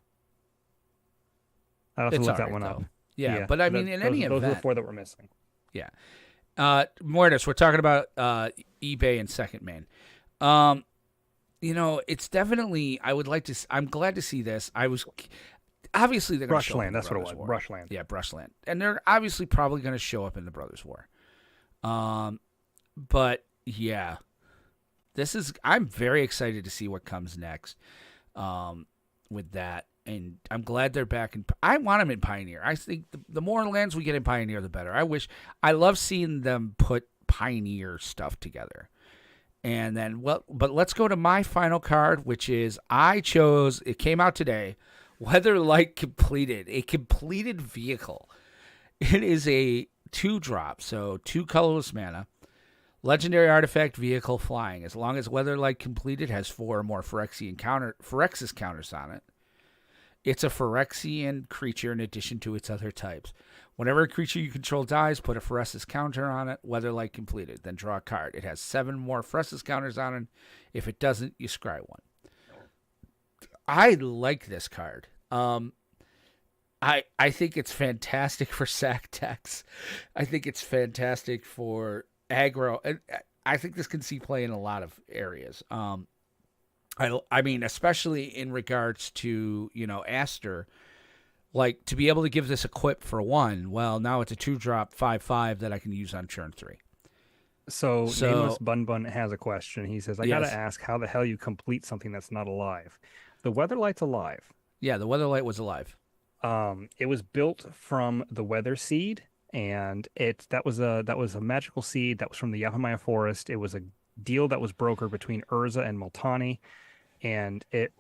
I'll have to It's look that alright, one though. up. Yeah, but in any those are the event, 4 that were missing. Mortis, we're talking about eBay and Second Main. It's definitely. I'm glad to see this. I was obviously they're going to show up in Brushland. the That's what it Brothers was. War. Brushland. Yeah, Brushland, and they're obviously probably going to show up in the Brothers War. But yeah, I'm very excited to see what comes next. With that. And I'm glad they're back. I want them in Pioneer. I think the more lands we get in Pioneer, the better. I love seeing them put Pioneer stuff together. And then, but let's go to my final card, which is it came out today, Weatherlight Completed, a completed vehicle. It is a 2-drop, so 2 colorless mana. Legendary artifact vehicle flying. As long as Weatherlight Completed has 4 or more Phyrexis counters on it. It's a Phyrexian creature in addition to its other types. Whenever a creature you control dies, put a Phyresis counter on it, Weatherlight Completed. Then draw a card. It has 7 more Phyresis counters on it. If it doesn't, you scry 1. I like this card. I think it's fantastic for sack decks. I think it's fantastic for aggro. I think this can see play in a lot of areas. I mean, especially in regards to, Aster, like to be able to give this equip for 1, well, now it's a 2-drop 5/5 that I can use on turn 3. So, So- Nameless Bun Bun has a question. He says, I gotta Yes. ask how the hell you complete something that's not alive. The Weatherlight's alive. Yeah, the Weatherlight was alive. It was built from the Weather Seed, and that was a magical seed that was from the Yapamaya Forest. It was a deal that was brokered between Urza and Multani, and it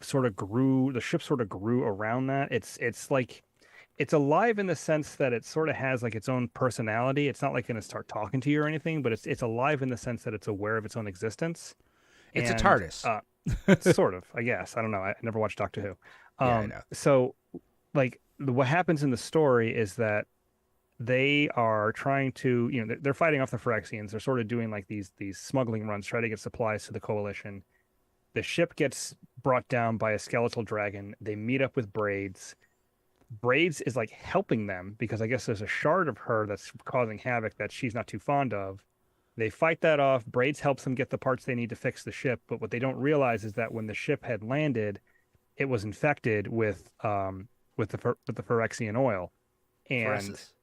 sort of grew. The ship sort of grew around that. It's alive in the sense that it sort of has like its own personality. It's not like going to start talking to you or anything, but it's alive in the sense that it's aware of its own existence. It's And, a TARDIS. Sort of, I guess. I don't know. I never watched Doctor Who. Yeah, I know. So, like, what happens in the story is that they are trying to, they're fighting off the Phyrexians. They're sort of doing like these smuggling runs, trying to get supplies to the Coalition. The ship gets brought down by a skeletal dragon. They meet up with Braids. Braids is like helping them because I guess there's a shard of her that's causing havoc that she's not too fond of. They fight that off. Braids helps them get the parts they need to fix the ship. But what they don't realize is that when the ship had landed, it was infected with the Phyrexian oil, and Phyresis.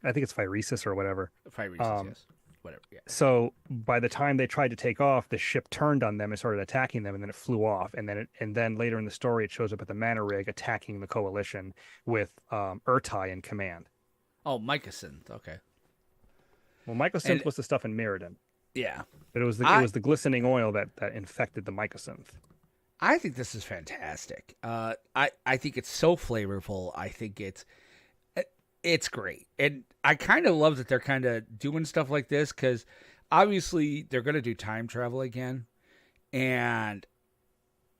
I think it's Phyresis or whatever. Phyresis, yes. Whatever, yeah. So by the time they tried to take off, the ship turned on them and started attacking them, and then it flew off. And then later in the story, it shows up at the Mana Rig attacking the Coalition with Urtai in command. Oh, Mycosynth. Okay. Well, Mycosynth was the stuff in Mirrodin, Yeah. but it was the glistening oil that infected the Mycosynth. I think this is fantastic. I think it's so flavorful. I think it's great. And I kind of love that they're kind of doing stuff like this because obviously they're going to do time travel again. And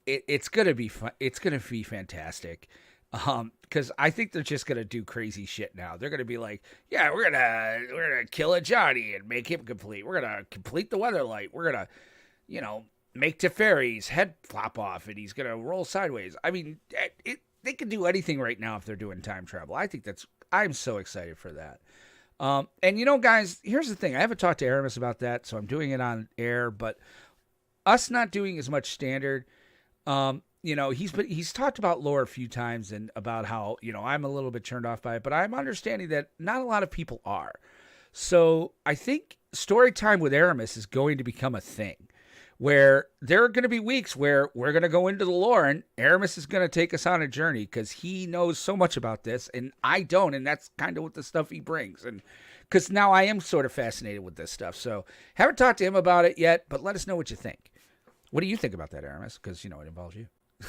it's going to be fun. It's going to be fantastic. Because I think they're just going to do crazy shit now. They're going to be like, yeah, we're going to kill a Johnny and make him complete. We're going to complete the Weatherlight. We're going to, make Teferi's head flop off and he's going to roll sideways. I mean, they can do anything right now if they're doing time travel. I'm so excited for that. And guys, here's the thing. I haven't talked to Aramis about that, so I'm doing it on air, but us not doing as much standard, he's talked about lore a few times and about how, I'm a little bit turned off by it, but I'm understanding that not a lot of people are. So I think story time with Aramis is going to become a thing where there are going to be weeks where we're going to go into the lore and Aramis is going to take us on a journey because he knows so much about this and I don't. And that's kind of what the stuff he brings. And because now I am sort of fascinated with this stuff. So haven't talked to him about it yet, but let us know what you think. What do you think about that, Aramis? Because, it involves you. I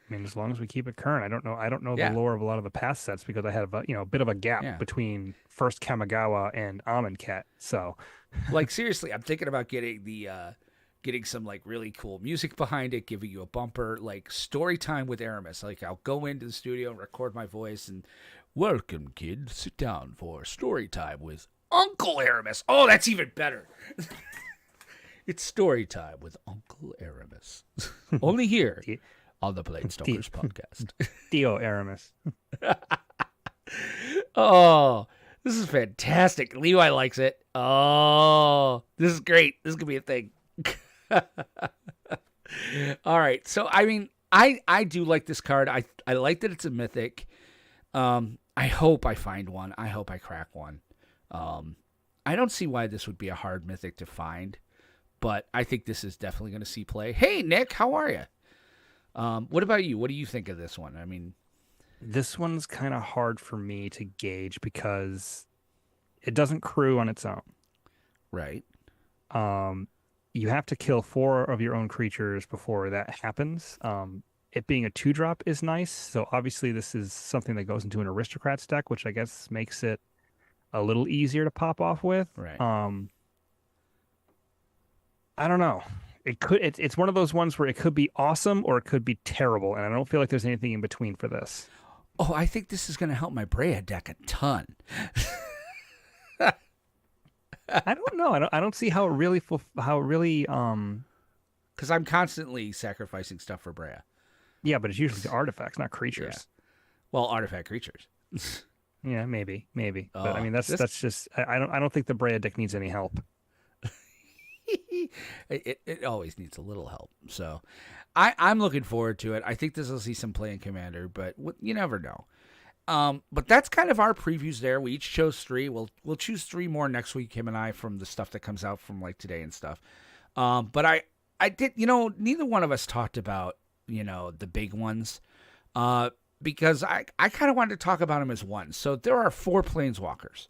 mean, as long as we keep it current, I don't know Yeah. the lore of a lot of the past sets because I had a bit of a gap between first Kamigawa and Amonkhet. So, like, seriously, I'm thinking about getting some like really cool music behind it, giving you a bumper, like story time with Aramis. Like I'll go into the studio and record my voice and welcome, kid, sit down for story time with Uncle Aramis. Oh, that's even better. It's story time with Uncle Aramis. Only here on the Planestalkers podcast. Theo Aramis. Oh, this is fantastic. Levi likes it. Oh, this is great. This is going to be a thing. All right. So, I mean, I do like this card. I like that it's a mythic. I hope I find one. I hope I crack one. I don't see why this would be a hard mythic to find, but I think this is definitely going to see play. Hey, Nick, how are you? What about you? What do you think of this one? I mean, this one's kind of hard for me to gauge because it doesn't crew on its own. right. You have to kill 4 of your own creatures before that happens. It being a 2-drop is nice. So obviously this is something that goes into an Aristocrats deck, which I guess makes it a little easier to pop off with. Right. I don't know. It's one of those ones where it could be awesome or it could be terrible, and I don't feel like there's anything in between for this. Oh, I think this is going to help my Brea deck a ton. I don't know. I don't see how it really Because I'm constantly sacrificing stuff for Brea. yeah, but it's usually the artifacts, not creatures. Well, artifact creatures. Yeah, maybe. But I Oh, mean that's just I don't think the Brea deck needs any help. it always needs a little help. So I'm looking forward to it. I think this will see some play in Commander, but you never know. But that's kind of our previews there. We each chose 3. We'll choose 3 more next week, him and I, from the stuff that comes out from like today and stuff. But I did, neither one of us talked about, the big ones. Because I kind of wanted to talk about them as one. So there are 4 Planeswalkers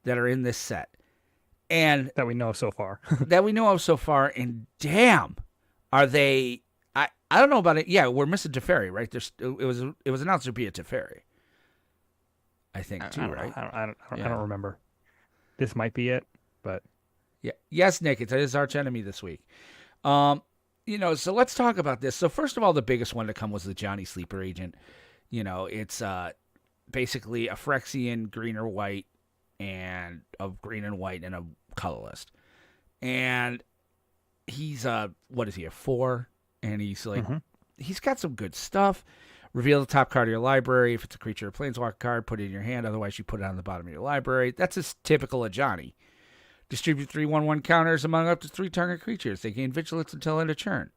that are in this set. And that we know of so far. And damn, are they? I don't know about it. Yeah, we're missing Teferi, right? It was announced there'd be a Teferi. I think too, right? I don't remember. This might be it, but yeah, yes, Nick, it is Arch Enemy this week. So let's talk about this. So first of all, the biggest one to come was the Johnny Sleeper Agent. It's basically a Phyrexian green or white, and a green and white and a colorless. And he's what is he, a 4? And he's like he's got some good stuff. Reveal the top card of your library. If it's a creature or planeswalker card, put it in your hand. Otherwise, you put it on the bottom of your library. That's as typical of Johnny. Distribute 3/1/1 counters among up to 3 target creatures. They gain vigilance until end of turn.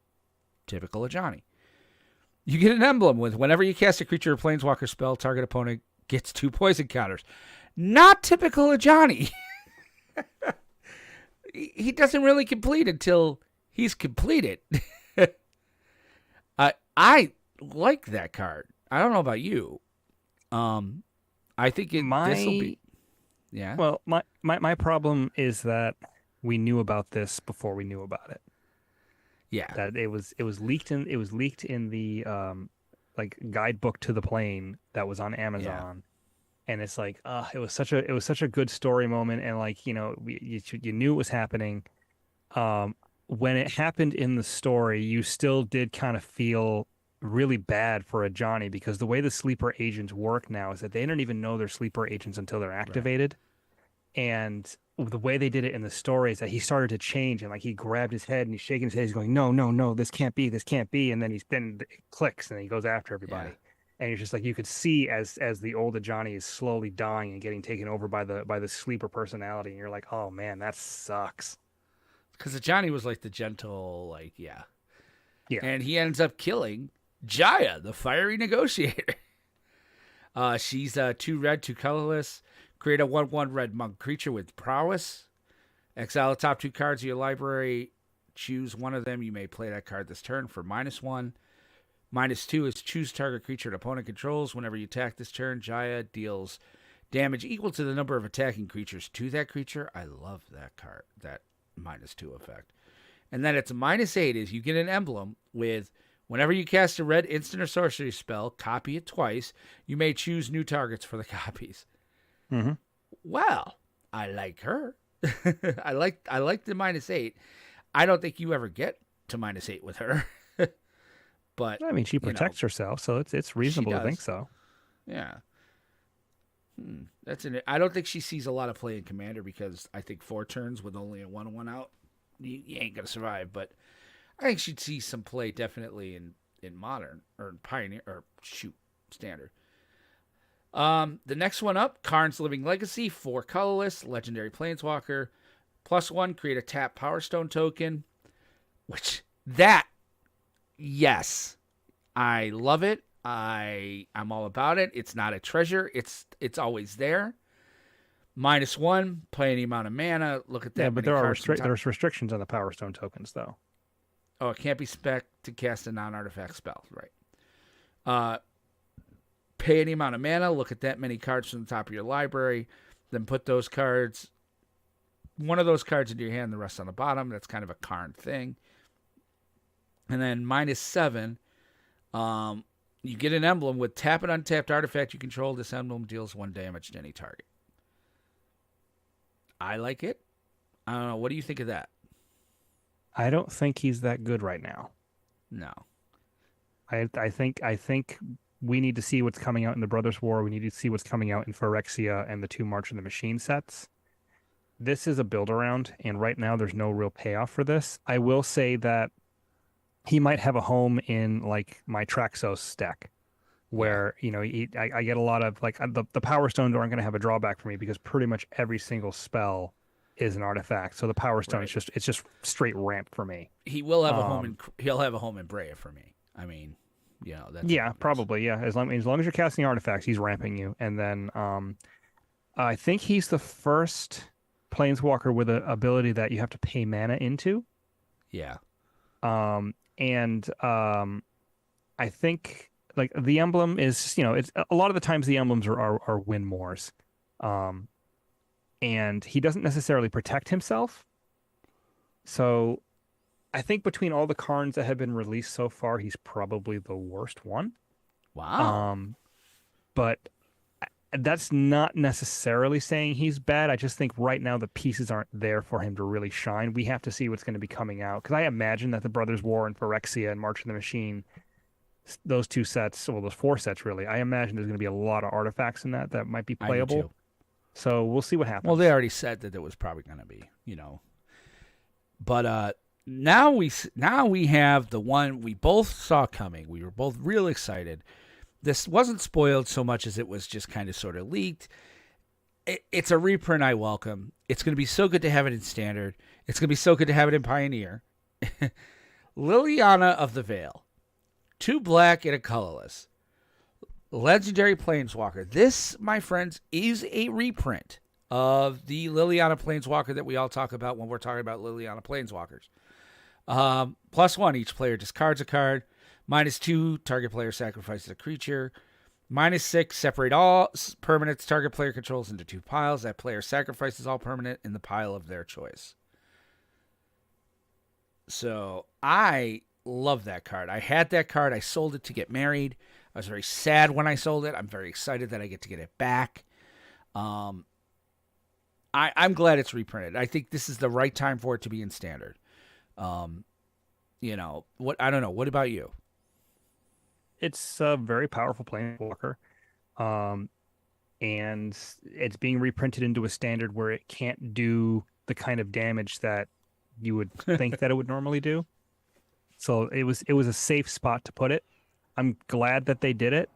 Typical of Johnny. You get an emblem with whenever you cast a creature or planeswalker spell, target opponent gets 2 poison counters. Not typical of Johnny. He doesn't really complete until he's completed. I like that card. I don't know about you. I think this will be. Yeah. Well, my problem is that we knew about this before we knew about it. Yeah. That it was leaked in the guidebook to the plane that was on Amazon. Yeah. And it's like, it was such a good story moment, and you knew it was happening. When it happened in the story, you still did kind of feel really bad for a Johnny, because the way the sleeper agents work now is that they don't even know they're sleeper agents until they're activated. Right. And the way they did it in the story is that he started to change, and he grabbed his head and he's shaking his head. He's going, no, this can't be. And then then it clicks and he goes after everybody. Yeah. And it's just like you could see as the older Johnny is slowly dying and getting taken over by the sleeper personality, and you're like, oh man, that sucks. Because the Johnny was like the gentle, yeah. And he ends up killing Jaya, the fiery negotiator. She's 2 red, 2 colorless. Create a 1/1 red monk creature with prowess. Exile the top 2 cards of your library. Choose one of them. You may play that card this turn for -1. -2 is choose target creature an opponent controls. Whenever you attack this turn, Jaya deals damage equal to the number of attacking creatures to that creature. I love that card, that -2 effect. And then it's -8 is you get an emblem with whenever you cast a red instant or sorcery spell, copy it twice. You may choose new targets for the copies. Mm-hmm. Well, I like her. I like the -8. I don't think you ever get to -8 with her. But I mean, she protects herself, so it's reasonable to think so. Yeah. I don't think she sees a lot of play in Commander, because I think 4 turns with only a 1/1 out, you ain't gonna survive. But I think she'd see some play definitely in Modern or Pioneer or Standard. The next one up, Karn's Living Legacy, 4 colorless, legendary planeswalker, +1, create a tap Power Stone token. Yes, I love it. I'm all about it. It's not a treasure. It's always there. -1, play any amount of mana. Look at that. Yeah, but there's restrictions on the Power Stone tokens, though. Oh, it can't be spec to cast a non-artifact spell, right? Pay any amount of mana. Look at that many cards from the top of your library. Then put one of those cards into your hand, the rest on the bottom. That's kind of a Karn thing. And then -7, you get an emblem with tap an untapped artifact you control. This emblem deals 1 damage to any target. I like it. I don't know. What do you think of that? I don't think he's that good right now. No. I think we need to see what's coming out in the Brothers' War. We need to see what's coming out in Phyrexia and the 2 March of the Machine sets. This is a build around, and right now there's no real payoff for this. I will say that he might have a home in my Traxos deck, where I get a lot of the Power Stones aren't going to have a drawback for me, because pretty much every single spell is an artifact. So the Power Stone Right. it's just straight ramp for me. He will have a home in he'll have a home in Brea for me. I mean, that's Yeah, probably. Yeah, as long as you're casting artifacts, he's ramping you. And then I think he's the first planeswalker with an ability that you have to pay mana into. Yeah. I think like the emblem is, it's a lot of the times the emblems are win mores. And he doesn't necessarily protect himself. So I think between all the cards that have been released so far, he's probably the worst one. Wow. But that's not necessarily saying he's bad. I just think right now the pieces aren't there for him to really shine. We have to see what's going to be coming out. Because I imagine that the Brothers War and Phyrexia and March of the Machine, those 2 sets, well, those 4 sets really, I imagine there's going to be a lot of artifacts in that might be I do playable. too. So we'll see what happens. Well, they already said that it was probably going to be, But now we have the one we both saw coming. We were both real excited. This wasn't spoiled so much as it was just kind of sort of leaked. It's a reprint I welcome. It's going to be so good to have it in Standard. It's going to be so good to have it in Pioneer. Liliana of the Veil. 2 black and a colorless. Legendary Planeswalker. This, my friends, is a reprint of the Liliana Planeswalker that we all talk about when we're talking about Liliana Planeswalkers. +1, each player discards a card. -2, target player sacrifices a creature. -6, separate all permanents target player controls into 2 piles. That player sacrifices all permanent in the pile of their choice. So I love that card. I had that card. I sold it to get married. I was very sad when I sold it. I'm very excited that I get to get it back. I'm glad it's reprinted. I think this is the right time for it to be in Standard. I don't know. What about you? It's a very powerful planeswalker. And it's being reprinted into a Standard where it can't do the kind of damage that you would think that it would normally do. So it was a safe spot to put it. I'm glad that they did it.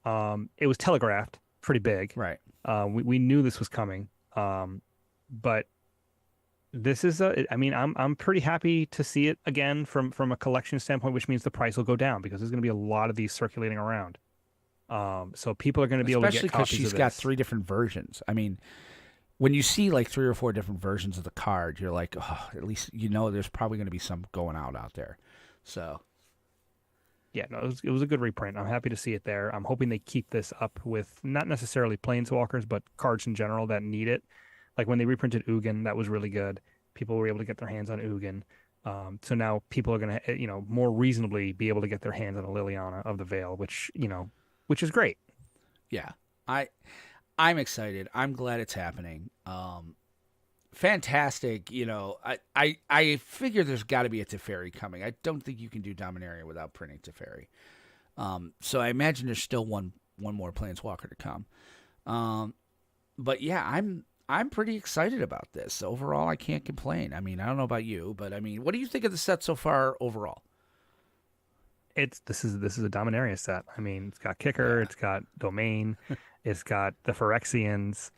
It was telegraphed pretty big. Right. We knew this was coming. But this is I'm pretty happy to see it again from a collection standpoint, which means the price will go down because there's going to be a lot of these circulating around. So people are going to be able to get copies of this. Especially because she's got 3 different versions. I mean, when you see like 3 or 4 different versions of the card, you're like, oh, at least there's probably going to be some going out there. So, yeah, no, it was a good reprint. I'm happy to see it there. I'm hoping they keep this up with not necessarily planeswalkers, but cards in general that need it. Like when they reprinted Ugin, that was really good. People were able to get their hands on Ugin. So now people are going to, more reasonably be able to get their hands on a Liliana of the Veil, which is great. Yeah, I'm excited. I'm glad it's happening. Fantastic. I figure there's got to be a Teferi coming. I don't think you can do Dominaria without printing Teferi. So I imagine there's still one more Planeswalker to come. But yeah, I'm pretty excited about this. Overall, I can't complain. I mean, I don't know about you, but I mean, what do you think of the set so far overall? This is a Dominaria set. I mean, it's got Kicker, It's got Domain, it's got the Phyrexians.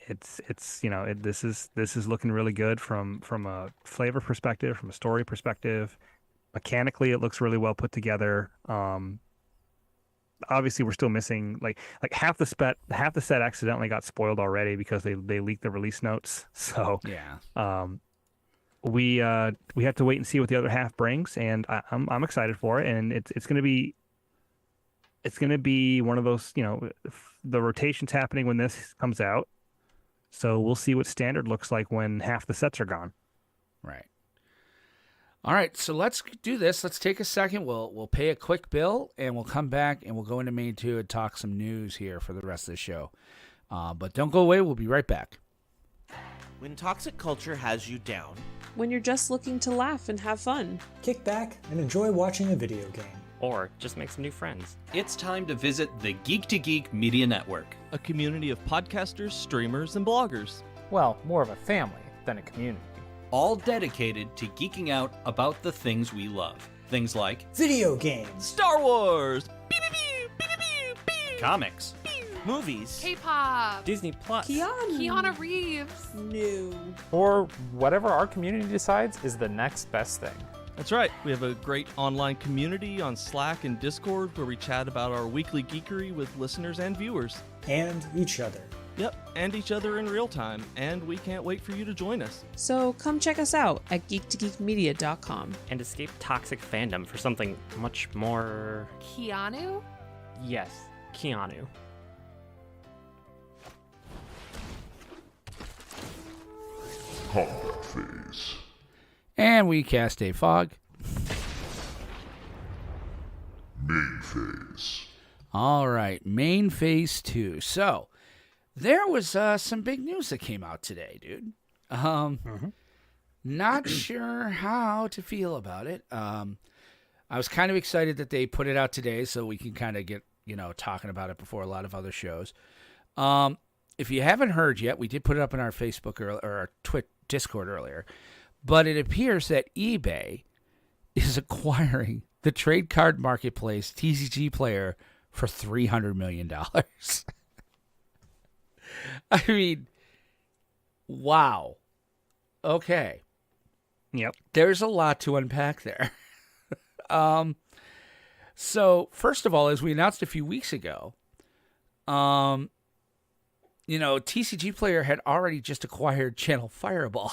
This is looking really good from a flavor perspective, from a story perspective. Mechanically, it looks really well put together. Obviously, we're still missing like half the set accidentally got spoiled already because they leaked the release notes. So yeah, we have to wait and see what the other half brings, and I'm excited for it. And it's gonna be one of those, the rotation's happening when this comes out. So we'll see what Standard looks like when half the sets are gone. Right. All right, so let's do this. Let's take a second. We'll pay a quick bill, and we'll come back, and we'll go into main 2 and talk some news here for the rest of the show. But don't go away. We'll be right back. When toxic culture has you down. When you're just looking to laugh and have fun. Kick back and enjoy watching a video game. Or just make some new friends. It's time to visit the Geek to Geek Media Network, a community of podcasters, streamers, and bloggers. Well, more of a family than a community. All dedicated to geeking out about the things we love. Things like video games, Star Wars, comics, Movies. K-pop. Disney Plus. Keanu Reeves. No. Or whatever our community decides is the next best thing. That's right. We have a great online community on Slack and Discord where we chat about our weekly geekery with listeners and viewers. And each other. Yep, and each other in real time. And we can't wait for you to join us. So come check us out at geek2geekmedia.com. And escape toxic fandom for something much more... Keanu? Yes, Keanu. Combat phase. And we cast a fog. Main phase. All right, main phase 2. So, there was some big news that came out today, dude. Not sure how to feel about it. I was kind of excited that they put it out today so we can kind of get, talking about it before a lot of other shows. If you haven't heard yet, we did put it up in our Facebook or our Discord earlier. But it appears that eBay is acquiring the trade card marketplace TCGPlayer for $300 million. I mean, wow. Okay. Yep. There's a lot to unpack there. So, first of all, as we announced a few weeks ago, TCGPlayer had already just acquired Channel Fireball.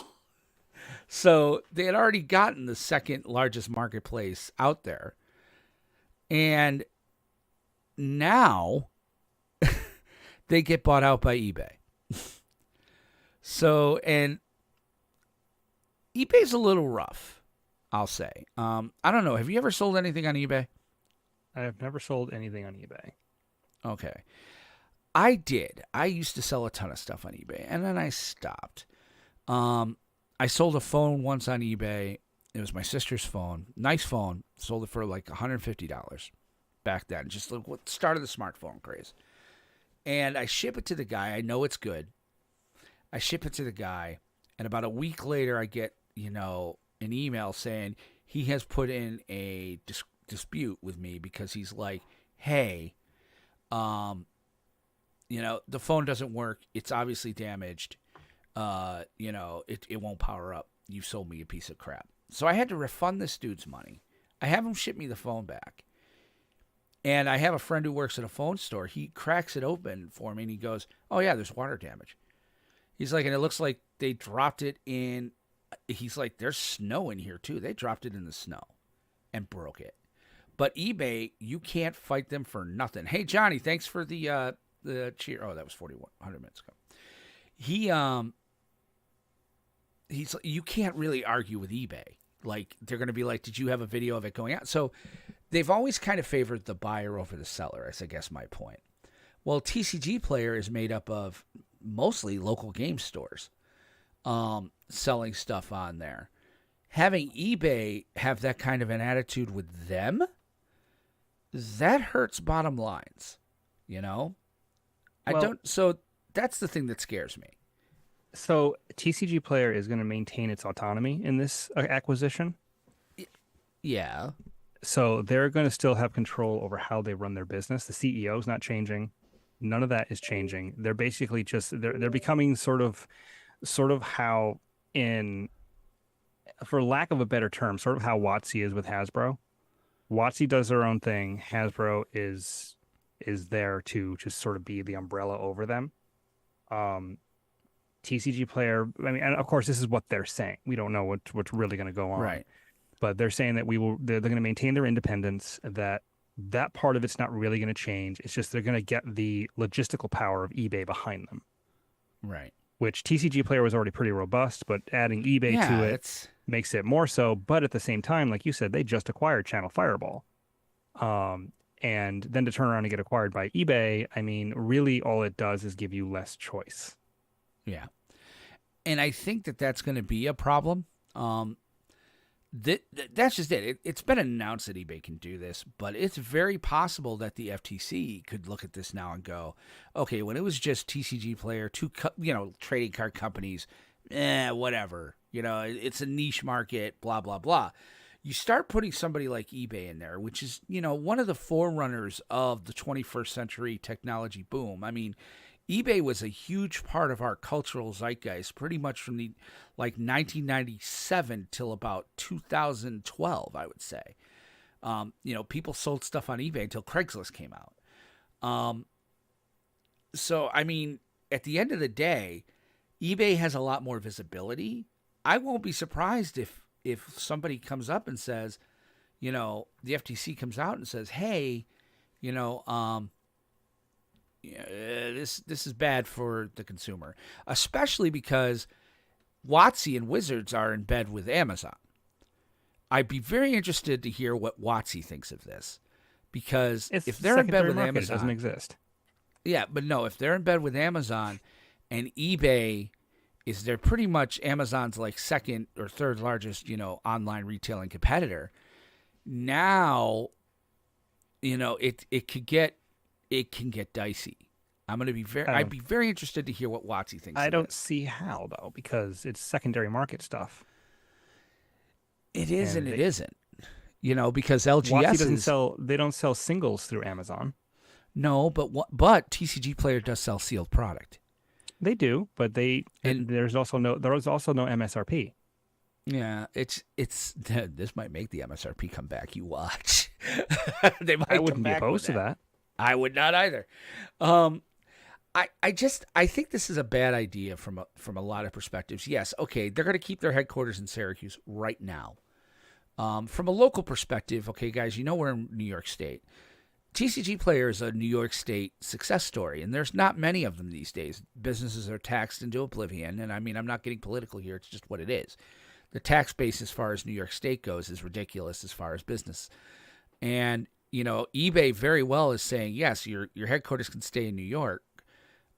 So they had already gotten the second largest marketplace out there. And now they get bought out by eBay. So, and eBay's a little rough, I'll say. I don't know. Have you ever sold anything on eBay? I have never sold anything on eBay. Okay. I did. I used to sell a ton of stuff on eBay, and then I stopped. I sold a phone once on eBay. It was my sister's phone. Nice phone. Sold it for like $150 back then. Just like what started the smartphone craze. And I ship it to the guy. I know it's good. I ship it to the guy, and about a week later, I get an email saying he has put in a dispute with me because he's like, hey, the phone doesn't work. It's obviously damaged. It won't power up. You sold me a piece of crap. So I had to refund this dude's money. I have him ship me the phone back. And I have a friend who works at a phone store. He cracks it open for me and he goes, oh yeah, there's water damage. He's like, and it looks like they dropped it in, he's like, there's snow in here too. They dropped it in the snow and broke it. But eBay, you can't fight them for nothing. Hey, Johnny, thanks for the cheer. Oh, that was 4,100 minutes ago. He's you can't really argue with eBay. Like, they're going to be like, did you have a video of it going out? So they've always kind of favored the buyer over the seller, is I guess my point. Well, TCGPlayer is made up of mostly local game stores selling stuff on there. Having eBay have that kind of an attitude with them, that hurts bottom lines, So that's the thing that scares me. So TCGPlayer is going to maintain its autonomy in this acquisition. Yeah. So they're going to still have control over how they run their business. The CEO is not changing. None of that is changing. They're basically just they're becoming sort of how, in, for lack of a better term, sort of how WotC is with Hasbro. WotC does their own thing. Hasbro is there to just sort of be the umbrella over them. TCGPlayer, I mean, and of course, this is what they're saying. We don't know what's really going to go on. Right. But they're saying that they're going to maintain their independence, that part of it's not really going to change. It's just they're going to get the logistical power of eBay behind them. Right. Which TCGPlayer was already pretty robust, but adding eBay to it makes it more so. But at the same time, like you said, they just acquired Channel Fireball. And then to turn around and get acquired by eBay, I mean, really all it does is give you less choice. Yeah. And I think that's going to be a problem. That's just it. It's been announced that eBay can do this, but it's very possible that the FTC could look at this now and go, okay, when it was just TCGPlayer, two trading card companies, whatever. It's a niche market, blah, blah, blah. you start putting somebody like eBay in there, which is, one of the forerunners of the 21st century technology boom. I mean, eBay was a huge part of our cultural zeitgeist pretty much from 1997 till about 2012, I would say. People sold stuff on eBay until Craigslist came out. So, I mean, at the end of the day, eBay has a lot more visibility. I won't be surprised if somebody comes up and says, the FTC comes out and says, hey, this is bad for the consumer, especially because WotC and Wizards are in bed with Amazon. I'd be very interested to hear what WotC thinks of this, because if they're in bed with Amazon, it doesn't exist. Yeah, but no, if they're in bed with Amazon and eBay they're pretty much Amazon's like second or third largest, online retailing competitor. Now, it can get dicey. I'd be very interested to hear what WotC thinks. I don't see how though, because it's secondary market stuff. It is and it isn't. Because LGS WotC they don't sell singles through Amazon. No, but TCGPlayer does sell sealed product. They do, but there's also no MSRP. Yeah, it's this might make the MSRP come back. You watch. They might. I wouldn't be opposed to that. I would not either. I think this is a bad idea from a lot of perspectives. Yes, okay, they're going to keep their headquarters in Syracuse right now. From a local perspective, okay, guys, we're in New York State. TCGPlayer is a New York State success story, and there's not many of them these days. Businesses are taxed into oblivion, and I mean, I'm not getting political here. It's just what it is. The tax base as far as New York State goes is ridiculous as far as business. And, eBay very well is saying, yes, your headquarters can stay in New York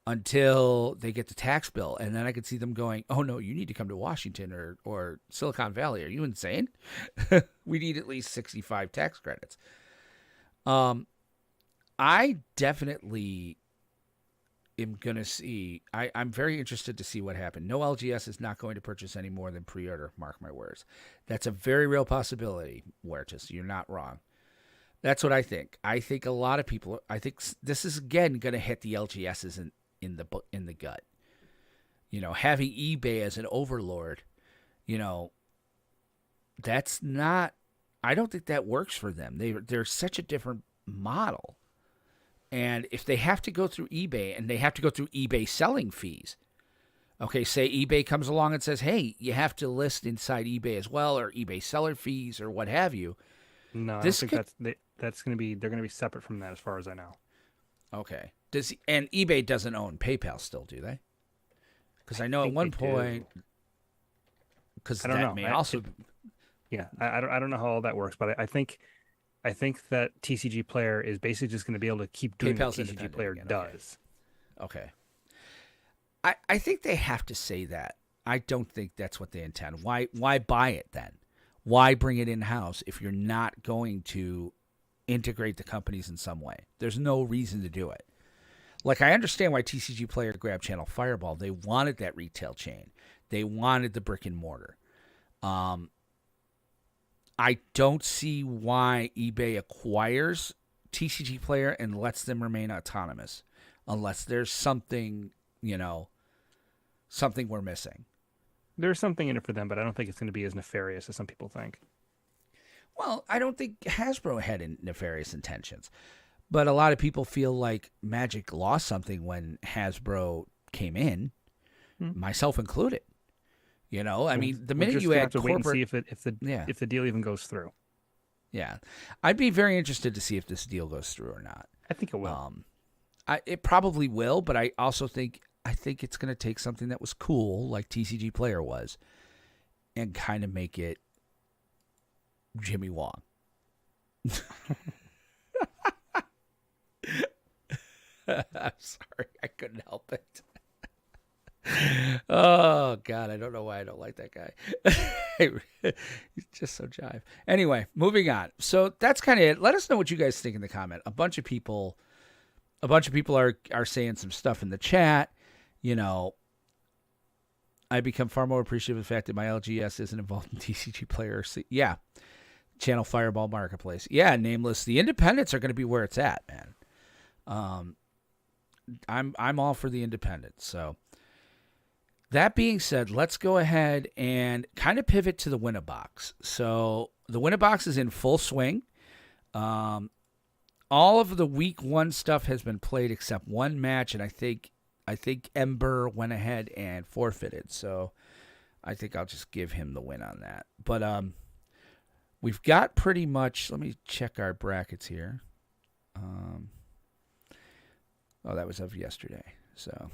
until they get the tax bill. And then I could see them going, oh, no, you need to come to Washington or Silicon Valley. Are you insane? We need at least 65 tax credits. I definitely am going to see. I'm very interested to see what happened. No LGS is not going to purchase any more than pre-order, mark my words. That's a very real possibility, Huertas. You're not wrong. That's what I think. I think a lot of people, this is, again, going to hit the LGSs in the gut. Having eBay as an overlord, that's not, I don't think that works for them. They're such a different model. And if they have to go through eBay and they have to go through eBay selling fees, okay, say eBay comes along and says, hey, you have to list inside eBay as well, or eBay seller fees or what have you. No, I don't think that's going to be, they're going to be separate from that as far as I know. Okay. And eBay doesn't own PayPal still, do they? Because I know at one point, because that may also. Yeah, I don't know how all that works, but I think that TCGPlayer is basically just going to be able to keep doing what TCGPlayer does. Okay. I think they have to say that. I don't think that's what they intend. Why buy it then? Why bring it in-house if you're not going to integrate the companies in some way? There's no reason to do it. Like, I understand why TCGPlayer grabbed Channel Fireball. They wanted that retail chain. They wanted the brick and mortar. I don't see why eBay acquires TCGPlayer and lets them remain autonomous, unless there's something, something we're missing. There's something in it for them, but I don't think it's going to be as nefarious as some people think. Well, I don't think Hasbro had nefarious intentions, but a lot of people feel like Magic lost something when Hasbro came in, myself included. I mean, the minute you add corporate, wait and see if the deal even goes through. Yeah, I'd be very interested to see if this deal goes through or not. I think it will. It probably will, but I also think it's going to take something that was cool, like TCGPlayer was, and kind of make it Jimmy Wong. I'm sorry, I couldn't help it. Oh, God, I don't know why I don't like that guy. He's just so jive. Anyway, moving on. So that's kind of it. Let us know what you guys think in the comment. A bunch of people are saying some stuff in the chat. I become far more appreciative of the fact that my LGS isn't involved in TCGPlayer. Yeah, Channel Fireball Marketplace. Yeah, Nameless. The independents are going to be where it's at, man. I'm all for the independents. So that being said, let's go ahead and kind of pivot to the Win-A-Box. So the Win-A-Box is in full swing. All of the week 1 stuff has been played except one match, and I think Ember went ahead and forfeited. So I think I'll just give him the win on that. But we've got pretty much. Let me check our brackets here. Oh, that was of yesterday. So,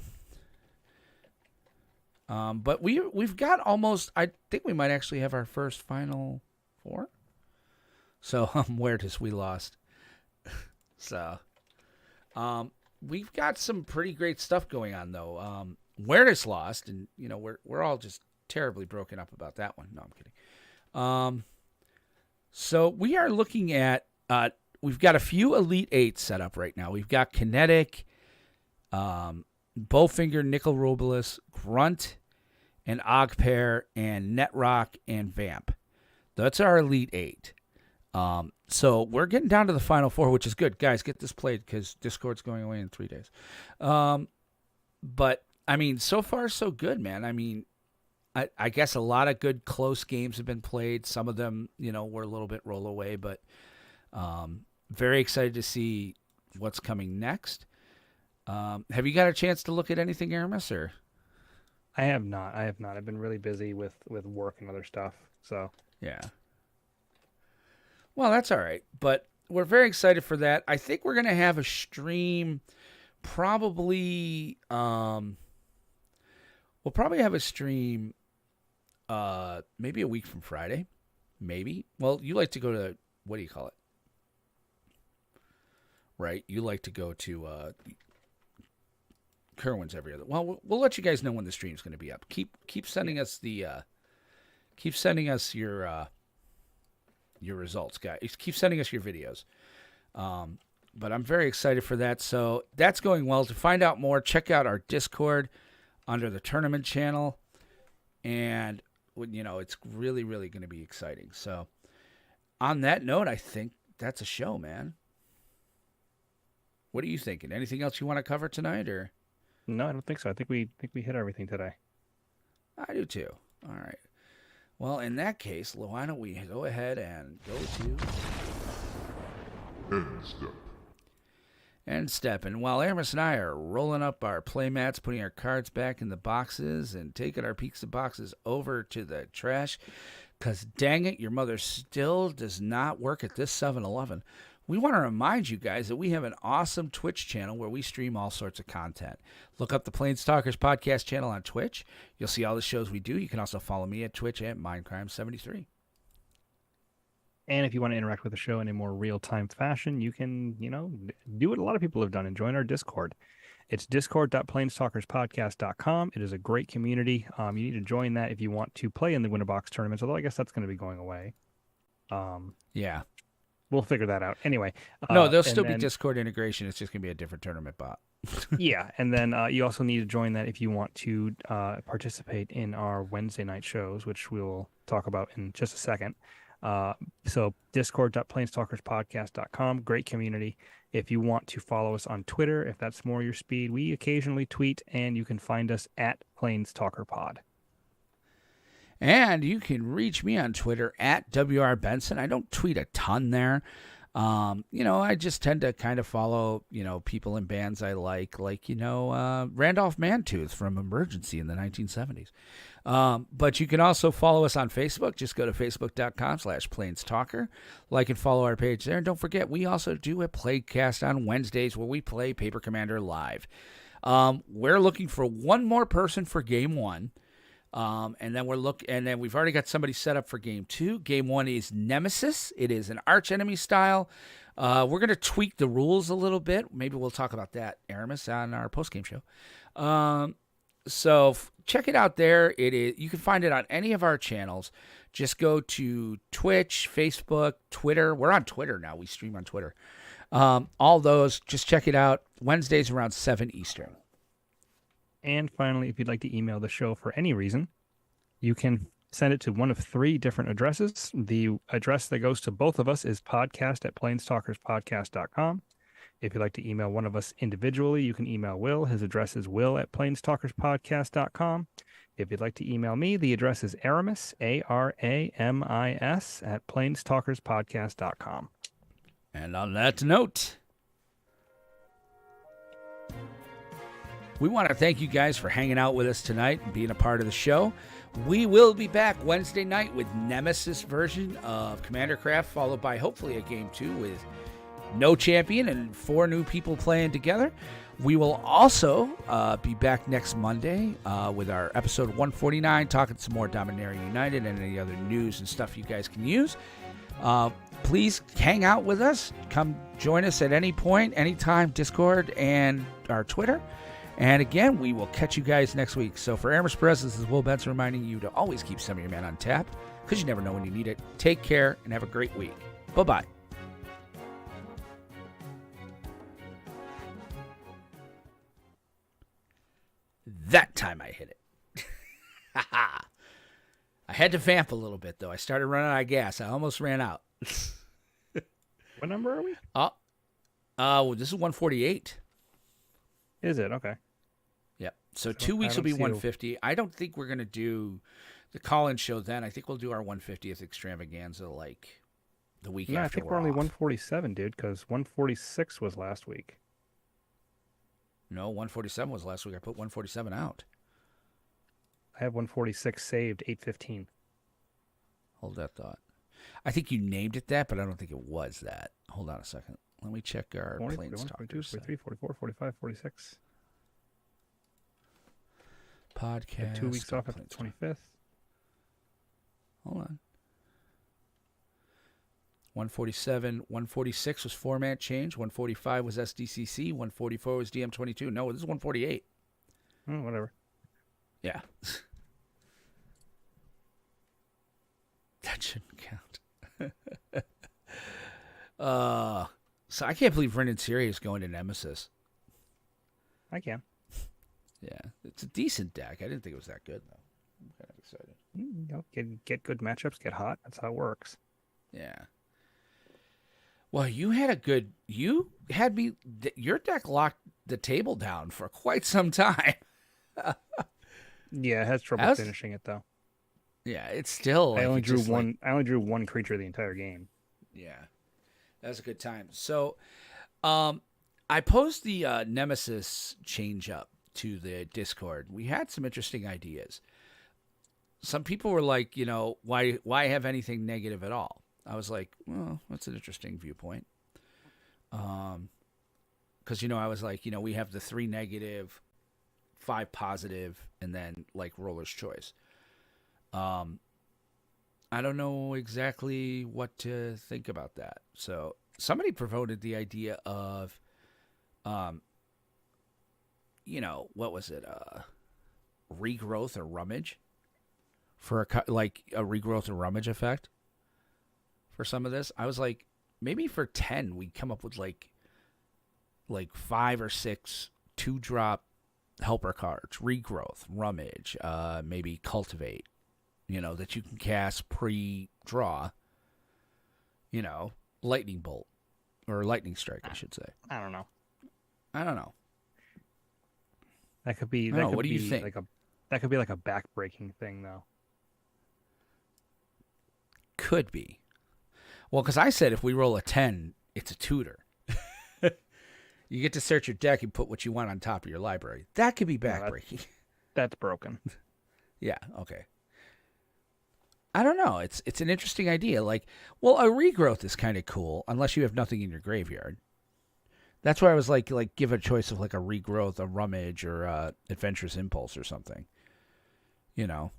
but we've got almost. I think we might actually have our first Final Four. So where does we lost? So, we've got some pretty great stuff going on though. Where does lost, and we're all just terribly broken up about that one. No, I'm kidding. So we are looking at. We've got a few Elite 8 set up right now. We've got Kinetic, Bowfinger, Nickel Robles, Grunt, and Ogpair, and Netrock, and Vamp. That's our Elite 8. So we're getting down to the Final Four, which is good. Guys, get this played because Discord's going away in 3 days. But, I mean, so far so good, man. I mean, I guess a lot of good close games have been played. Some of them, were a little bit roll away, but very excited to see what's coming next. Have you got a chance to look at anything, Aramis, or? I have not. I've been really busy with work and other stuff. So yeah. Well, that's all right. But we're very excited for that. I think we're gonna have a stream. Probably. We'll probably have a stream. Maybe a week from Friday. Maybe. Well, you like to go to what do you call it? Right. You like to go to Kerwin's every other. Well, we'll let you guys know when the stream's going to be up. Keep sending us your results, guys. Keep sending us your videos. But I'm very excited for that. So that's going well. To find out more, check out our Discord under the tournament channel, and it's really, really going to be exciting. So on that note, I think that's a show, man. What are you thinking? Anything else you want to cover tonight, or? No, I don't think so. I think we hit everything today. I do too. All right. Well, in that case, why don't we go ahead and go to End Step. And while Aramis and I are rolling up our play mats, putting our cards back in the boxes, and taking our pizza boxes over to the trash, because dang it, your mother still does not work at this 7-Eleven. We want to remind you guys that we have an awesome Twitch channel where we stream all sorts of content. Look up the Planestalkers podcast channel on Twitch. You'll see all the shows we do. You can also follow me at Twitch at Mindcrime73. And if you want to interact with the show in a more real-time fashion, you can, do what a lot of people have done and join our Discord. It's discord.planestalkerspodcast.com. It is a great community. You need to join that if you want to play in the Win-A-Box tournaments, although I guess that's going to be going away. Yeah. We'll figure that out. Anyway. No, there'll still be Discord integration. It's just going to be a different tournament bot. Yeah, and then you also need to join that if you want to participate in our Wednesday night shows, which we'll talk about in just a second. So discord.planestalkerspodcast.com, great community. If you want to follow us on Twitter, if that's more your speed, we occasionally tweet, and you can find us at PlanestalkerPod. And you can reach me on Twitter at WR Benson. I don't tweet a ton there. I just tend to kind of follow, people in bands I like Randolph Mantooth from Emergency in the 1970s. But you can also follow us on Facebook. Just go to facebook.com/planestalker. Like and follow our page there. And don't forget, we also do a playcast on Wednesdays where we play Paper Commander live. We're looking for one more person for Game 1. And then we've already got somebody set up for Game 2. Game 1 is Nemesis. It is an arch enemy style. We're going to tweak the rules a little bit. Maybe we'll talk about that, Aramis, on our post-game show. So check it out there. You can find it on any of our channels. Just go to Twitch, Facebook, Twitter. We're on Twitter now. We stream on Twitter. All those, just check it out. Wednesdays around 7 Eastern. And finally, if you'd like to email the show for any reason, you can send it to one of 3 different addresses. The address that goes to both of us is podcast@planestalkerspodcast.com. If you'd like to email one of us individually, you can email Will. His address is will@planestalkerspodcast.com. If you'd like to email me, the address is Aramis, ARAMIS, @planestalkerspodcast.com. And on that note, we want to thank you guys for hanging out with us tonight and being a part of the show. We will be back Wednesday night with Nemesis version of Commander Craft, followed by hopefully a game 2 with no champion and 4 new people playing together. We will also be back next Monday with our episode 149, talking some more Dominaria United and any other news and stuff you guys can use. Please hang out with us. Come join us at any point, anytime, Discord and our Twitter. And again, we will catch you guys next week. So for Aramis Perez, this is Will Benson reminding you to always keep some of your mana on tap, because you never know when you need it. Take care and have a great week. Bye-bye. That time I hit it. I had to vamp a little bit, though. I started running out of gas. I almost ran out. What number are we? Well, this is 148. Is it? Okay. Yep. So 2 weeks will be 150. I don't think we're going to do the call-in show then. I think we'll do our 150th extravaganza like the week after. I think we're only 147, dude, because 146 was last week. No, 147 was last week. I put 147 out. I have 146 saved, 815. Hold that thought. I think you named it that, but I don't think it was that. Hold on a second. Let me check our 40, Planestalkers. 42, 43, 44, 45, 46. Podcast. Had 2 weeks off after the 25th. Hold on. 147, 146 was format change. 145 was SDCC. 144 was DM22. No, this is 148. Oh, whatever. Yeah. That shouldn't count. So I can't believe Brendan Siri is going to Nemesis. I can. Yeah, it's a decent deck. I didn't think it was that good, though. I'm kind of excited. You know, get good matchups, get hot. That's how it works. Yeah. Well, you had me, your deck locked the table down for quite some time. Yeah, it has trouble finishing it, though. Yeah, it's still. I only drew one creature the entire game. Yeah, that was a good time. So, I posed the Nemesis change up to the Discord. We had some interesting ideas. Some people were like, why have anything negative at all? I was like, well, that's an interesting viewpoint. Because, I was like, we have the 3 negative, 5 positive, and then like roller's choice. I don't know exactly what to think about that. So somebody promoted the idea of, what was it? Regrowth or rummage for a regrowth or rummage effect for some of this. I was like, maybe for 10, we'd come up with like 5 or 6 2-drop helper cards, regrowth, rummage, maybe cultivate, that you can cast pre-draw, lightning bolt or lightning strike, I should say. I don't know. That could be. What do you think? That could be like a back-breaking thing, though. Could be. Well, because I said if we roll a 10, it's a tutor. You get to search your deck and put what you want on top of your library. That could be backbreaking. That's broken. Yeah, okay. I don't know. It's an interesting idea. A regrowth is kind of cool, unless you have nothing in your graveyard. That's why I was like give a choice of like a regrowth, a rummage, or a adventurous impulse or something. I don't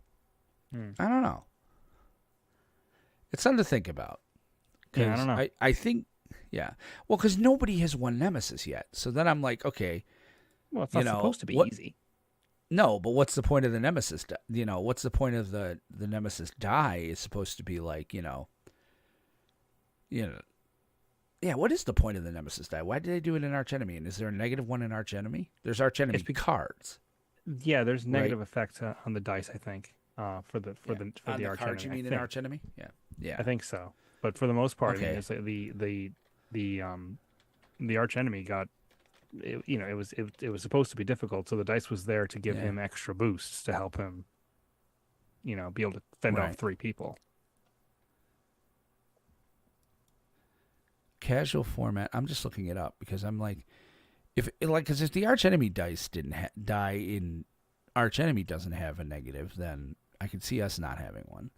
know. It's something to think about. Yeah, I don't know. I think, yeah. Well, because nobody has won Nemesis yet. So then I'm like, okay. Well, it's not supposed to be easy. No, but what's the point of the Nemesis? What's the point of the Nemesis die is supposed to be like, yeah, what is the point of the Nemesis die? Why did they do it in Archenemy? And is there a -1 in Archenemy? There's Archenemy cards. Yeah, there's negative effects on the dice, I think. for the On the arch cards, you enemy. mean an arch enemy? Yeah. Yeah. I think so. But for the most part, Okay. I mean, it's like the arch enemy got, it was supposed to be difficult, so the dice was there to give him extra boosts to help him, be able to fend off 3 people. Casual format. I'm just looking it up because I'm like, if the arch enemy dice didn't die in arch enemy doesn't have a negative, then I could see us not having one.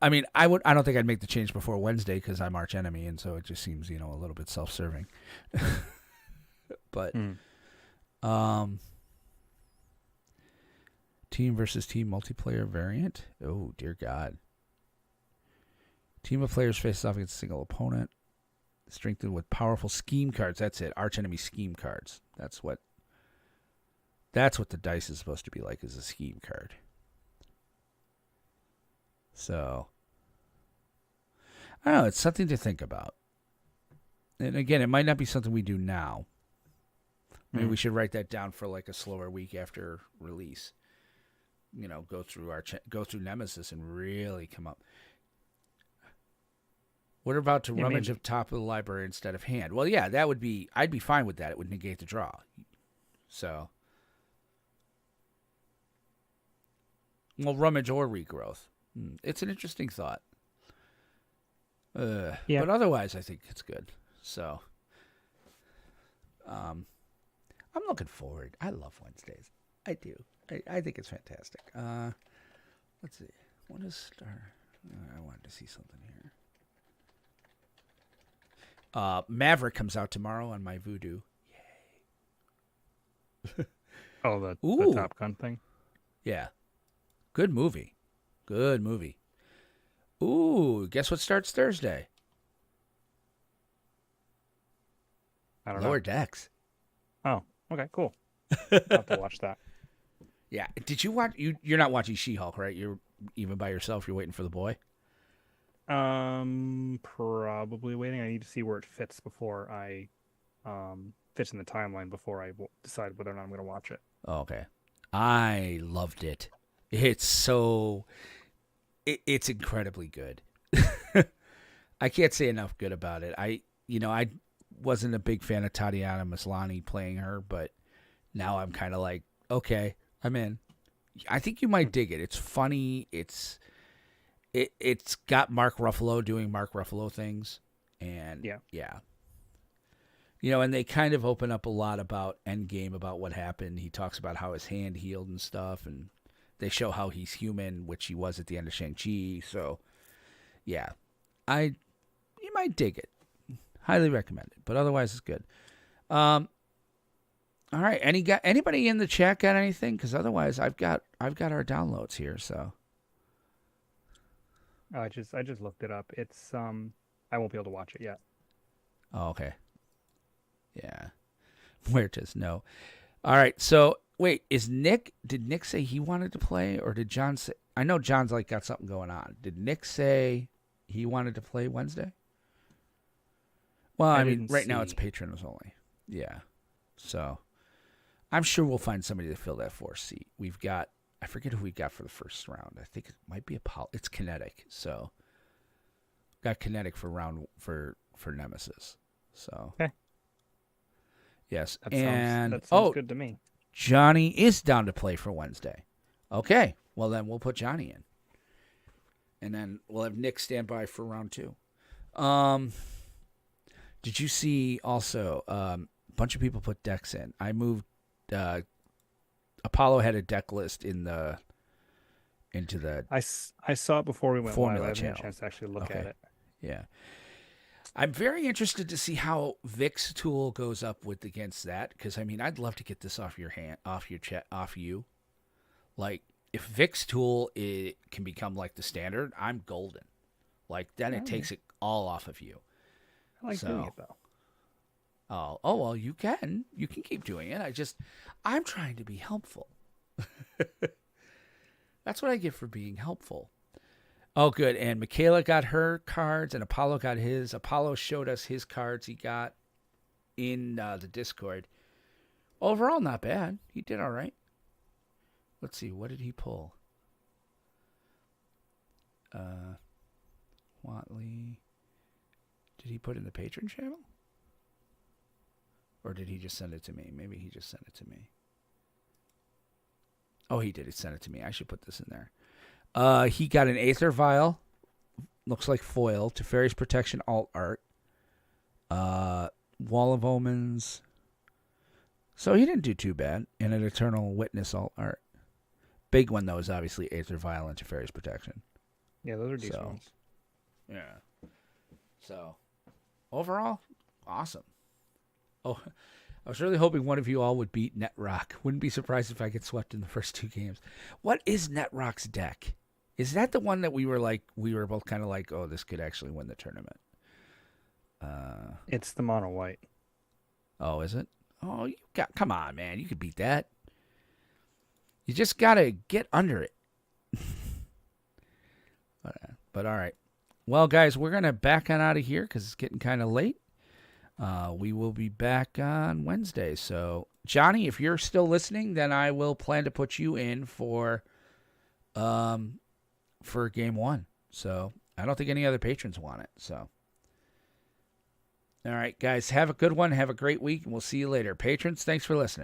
I mean, I don't think I'd make the change before Wednesday because I'm arch enemy, and so it just seems a little bit self-serving. But team versus team multiplayer variant. Oh dear God. Team of players faces off against a single opponent. Strengthened with powerful scheme cards. That's it. Arch enemy scheme cards. That's what the dice is supposed to be like, is a scheme card. So, I don't know. It's something to think about. And again, it might not be something we do now. Maybe we should write that down for like a slower week after release. Go through Nemesis and really come up. What about to rummage up top of the library instead of hand? Well, yeah, I'd be fine with that. It would negate the draw. So, well, rummage or regrowth. It's an interesting thought. But otherwise, I think it's good. So, I'm looking forward. I love Wednesdays. I do. I think it's fantastic. Let's see. What is Star? I wanted to see something here. Maverick comes out tomorrow on my Voodoo. Yay. Oh, the Top Gun thing? Yeah. Good movie. Ooh, guess what starts Thursday? I don't Lower know. Decks. Oh, okay, cool. I'll have to watch that. Yeah. Did you watch? You're not watching She-Hulk, right? You're even by yourself. You're waiting for the boy. Probably waiting. I need to see where it fits before I fits in the timeline before I decide whether or not I'm going to watch it. Oh, okay. I loved it. It's it's incredibly good. I can't say enough good about it. I wasn't a big fan of Tatiana Maslany playing her, but now I'm kind of like, okay, I'm in. I think you might dig it. It's funny. It's got Mark Ruffalo doing Mark Ruffalo things, and yeah. And they kind of open up a lot about Endgame, about what happened. He talks about how his hand healed and stuff, and they show how he's human, which he was at the end of Shang-Chi. So, yeah, you might dig it. Highly recommend it, but otherwise it's good. All right, anybody in the chat got anything? Because otherwise, I've got our downloads here. So, I just looked it up. It's I won't be able to watch it yet. Oh, okay. Yeah. Where it is, no. All right, so wait, did Nick say he wanted to play, or did John say? I know John's got something going on. Did Nick say he wanted to play Wednesday? Well, I mean, right now it's patrons only. Yeah. So, I'm sure we'll find somebody to fill that 4th seat. I forget who we got for the first round. I think it might be it's Kinetic. So, got Kinetic for Nemesis. So, okay. Yes, that sounds good to me. Johnny is down to play for Wednesday. Okay, well then we'll put Johnny in, and then we'll have Nick stand by for round 2. Did you see also a bunch of people put decks in? I moved. Apollo had a deck list into the. I saw it before we went live. I haven't had channel. a chance to actually look at it. Yeah. I'm very interested to see how Vic's tool goes up against that, because I mean, I'd love to get this off your hand, off you. Like, if Vic's tool can become like the standard, I'm golden. Like, then it takes it all off of you. I like doing it though. Oh well, you can keep doing it. I'm trying to be helpful. That's what I get for being helpful. Oh, good. And Michaela got her cards, and Apollo got his. Apollo showed us his cards he got in the Discord. Overall, not bad. He did all right. Let's see. What did he pull? Watley. Did he put in the patron channel? Or did he just send it to me? Maybe he just sent it to me. Oh, he did. He sent it to me. I should put this in there. He got an Aether Vial. Looks like foil. Teferi's Protection alt art. Wall of Omens. So he didn't do too bad. And an Eternal Witness alt art. Big one, though, is obviously Aether Vial and Teferi's Protection. Yeah, those are decent ones. Yeah. So, overall, awesome. Oh, I was really hoping one of you all would beat Netrock. Wouldn't be surprised if I get swept in the first 2 games. What is Netrock's deck? Is that the one that we were both kind of like, oh, this could actually win the tournament? It's the mono white. Oh, is it? Oh, come on, man. You could beat that. You just got to get under it. But all right. Well, guys, we're going to back on out of here because it's getting kind of late. We will be back on Wednesday. So, Johnny, if you're still listening, then I will plan to put you in for game 1. So, I don't think any other patrons want it. So, all right, guys, have a good one. Have a great week, and we'll see you later. Patrons, thanks for listening.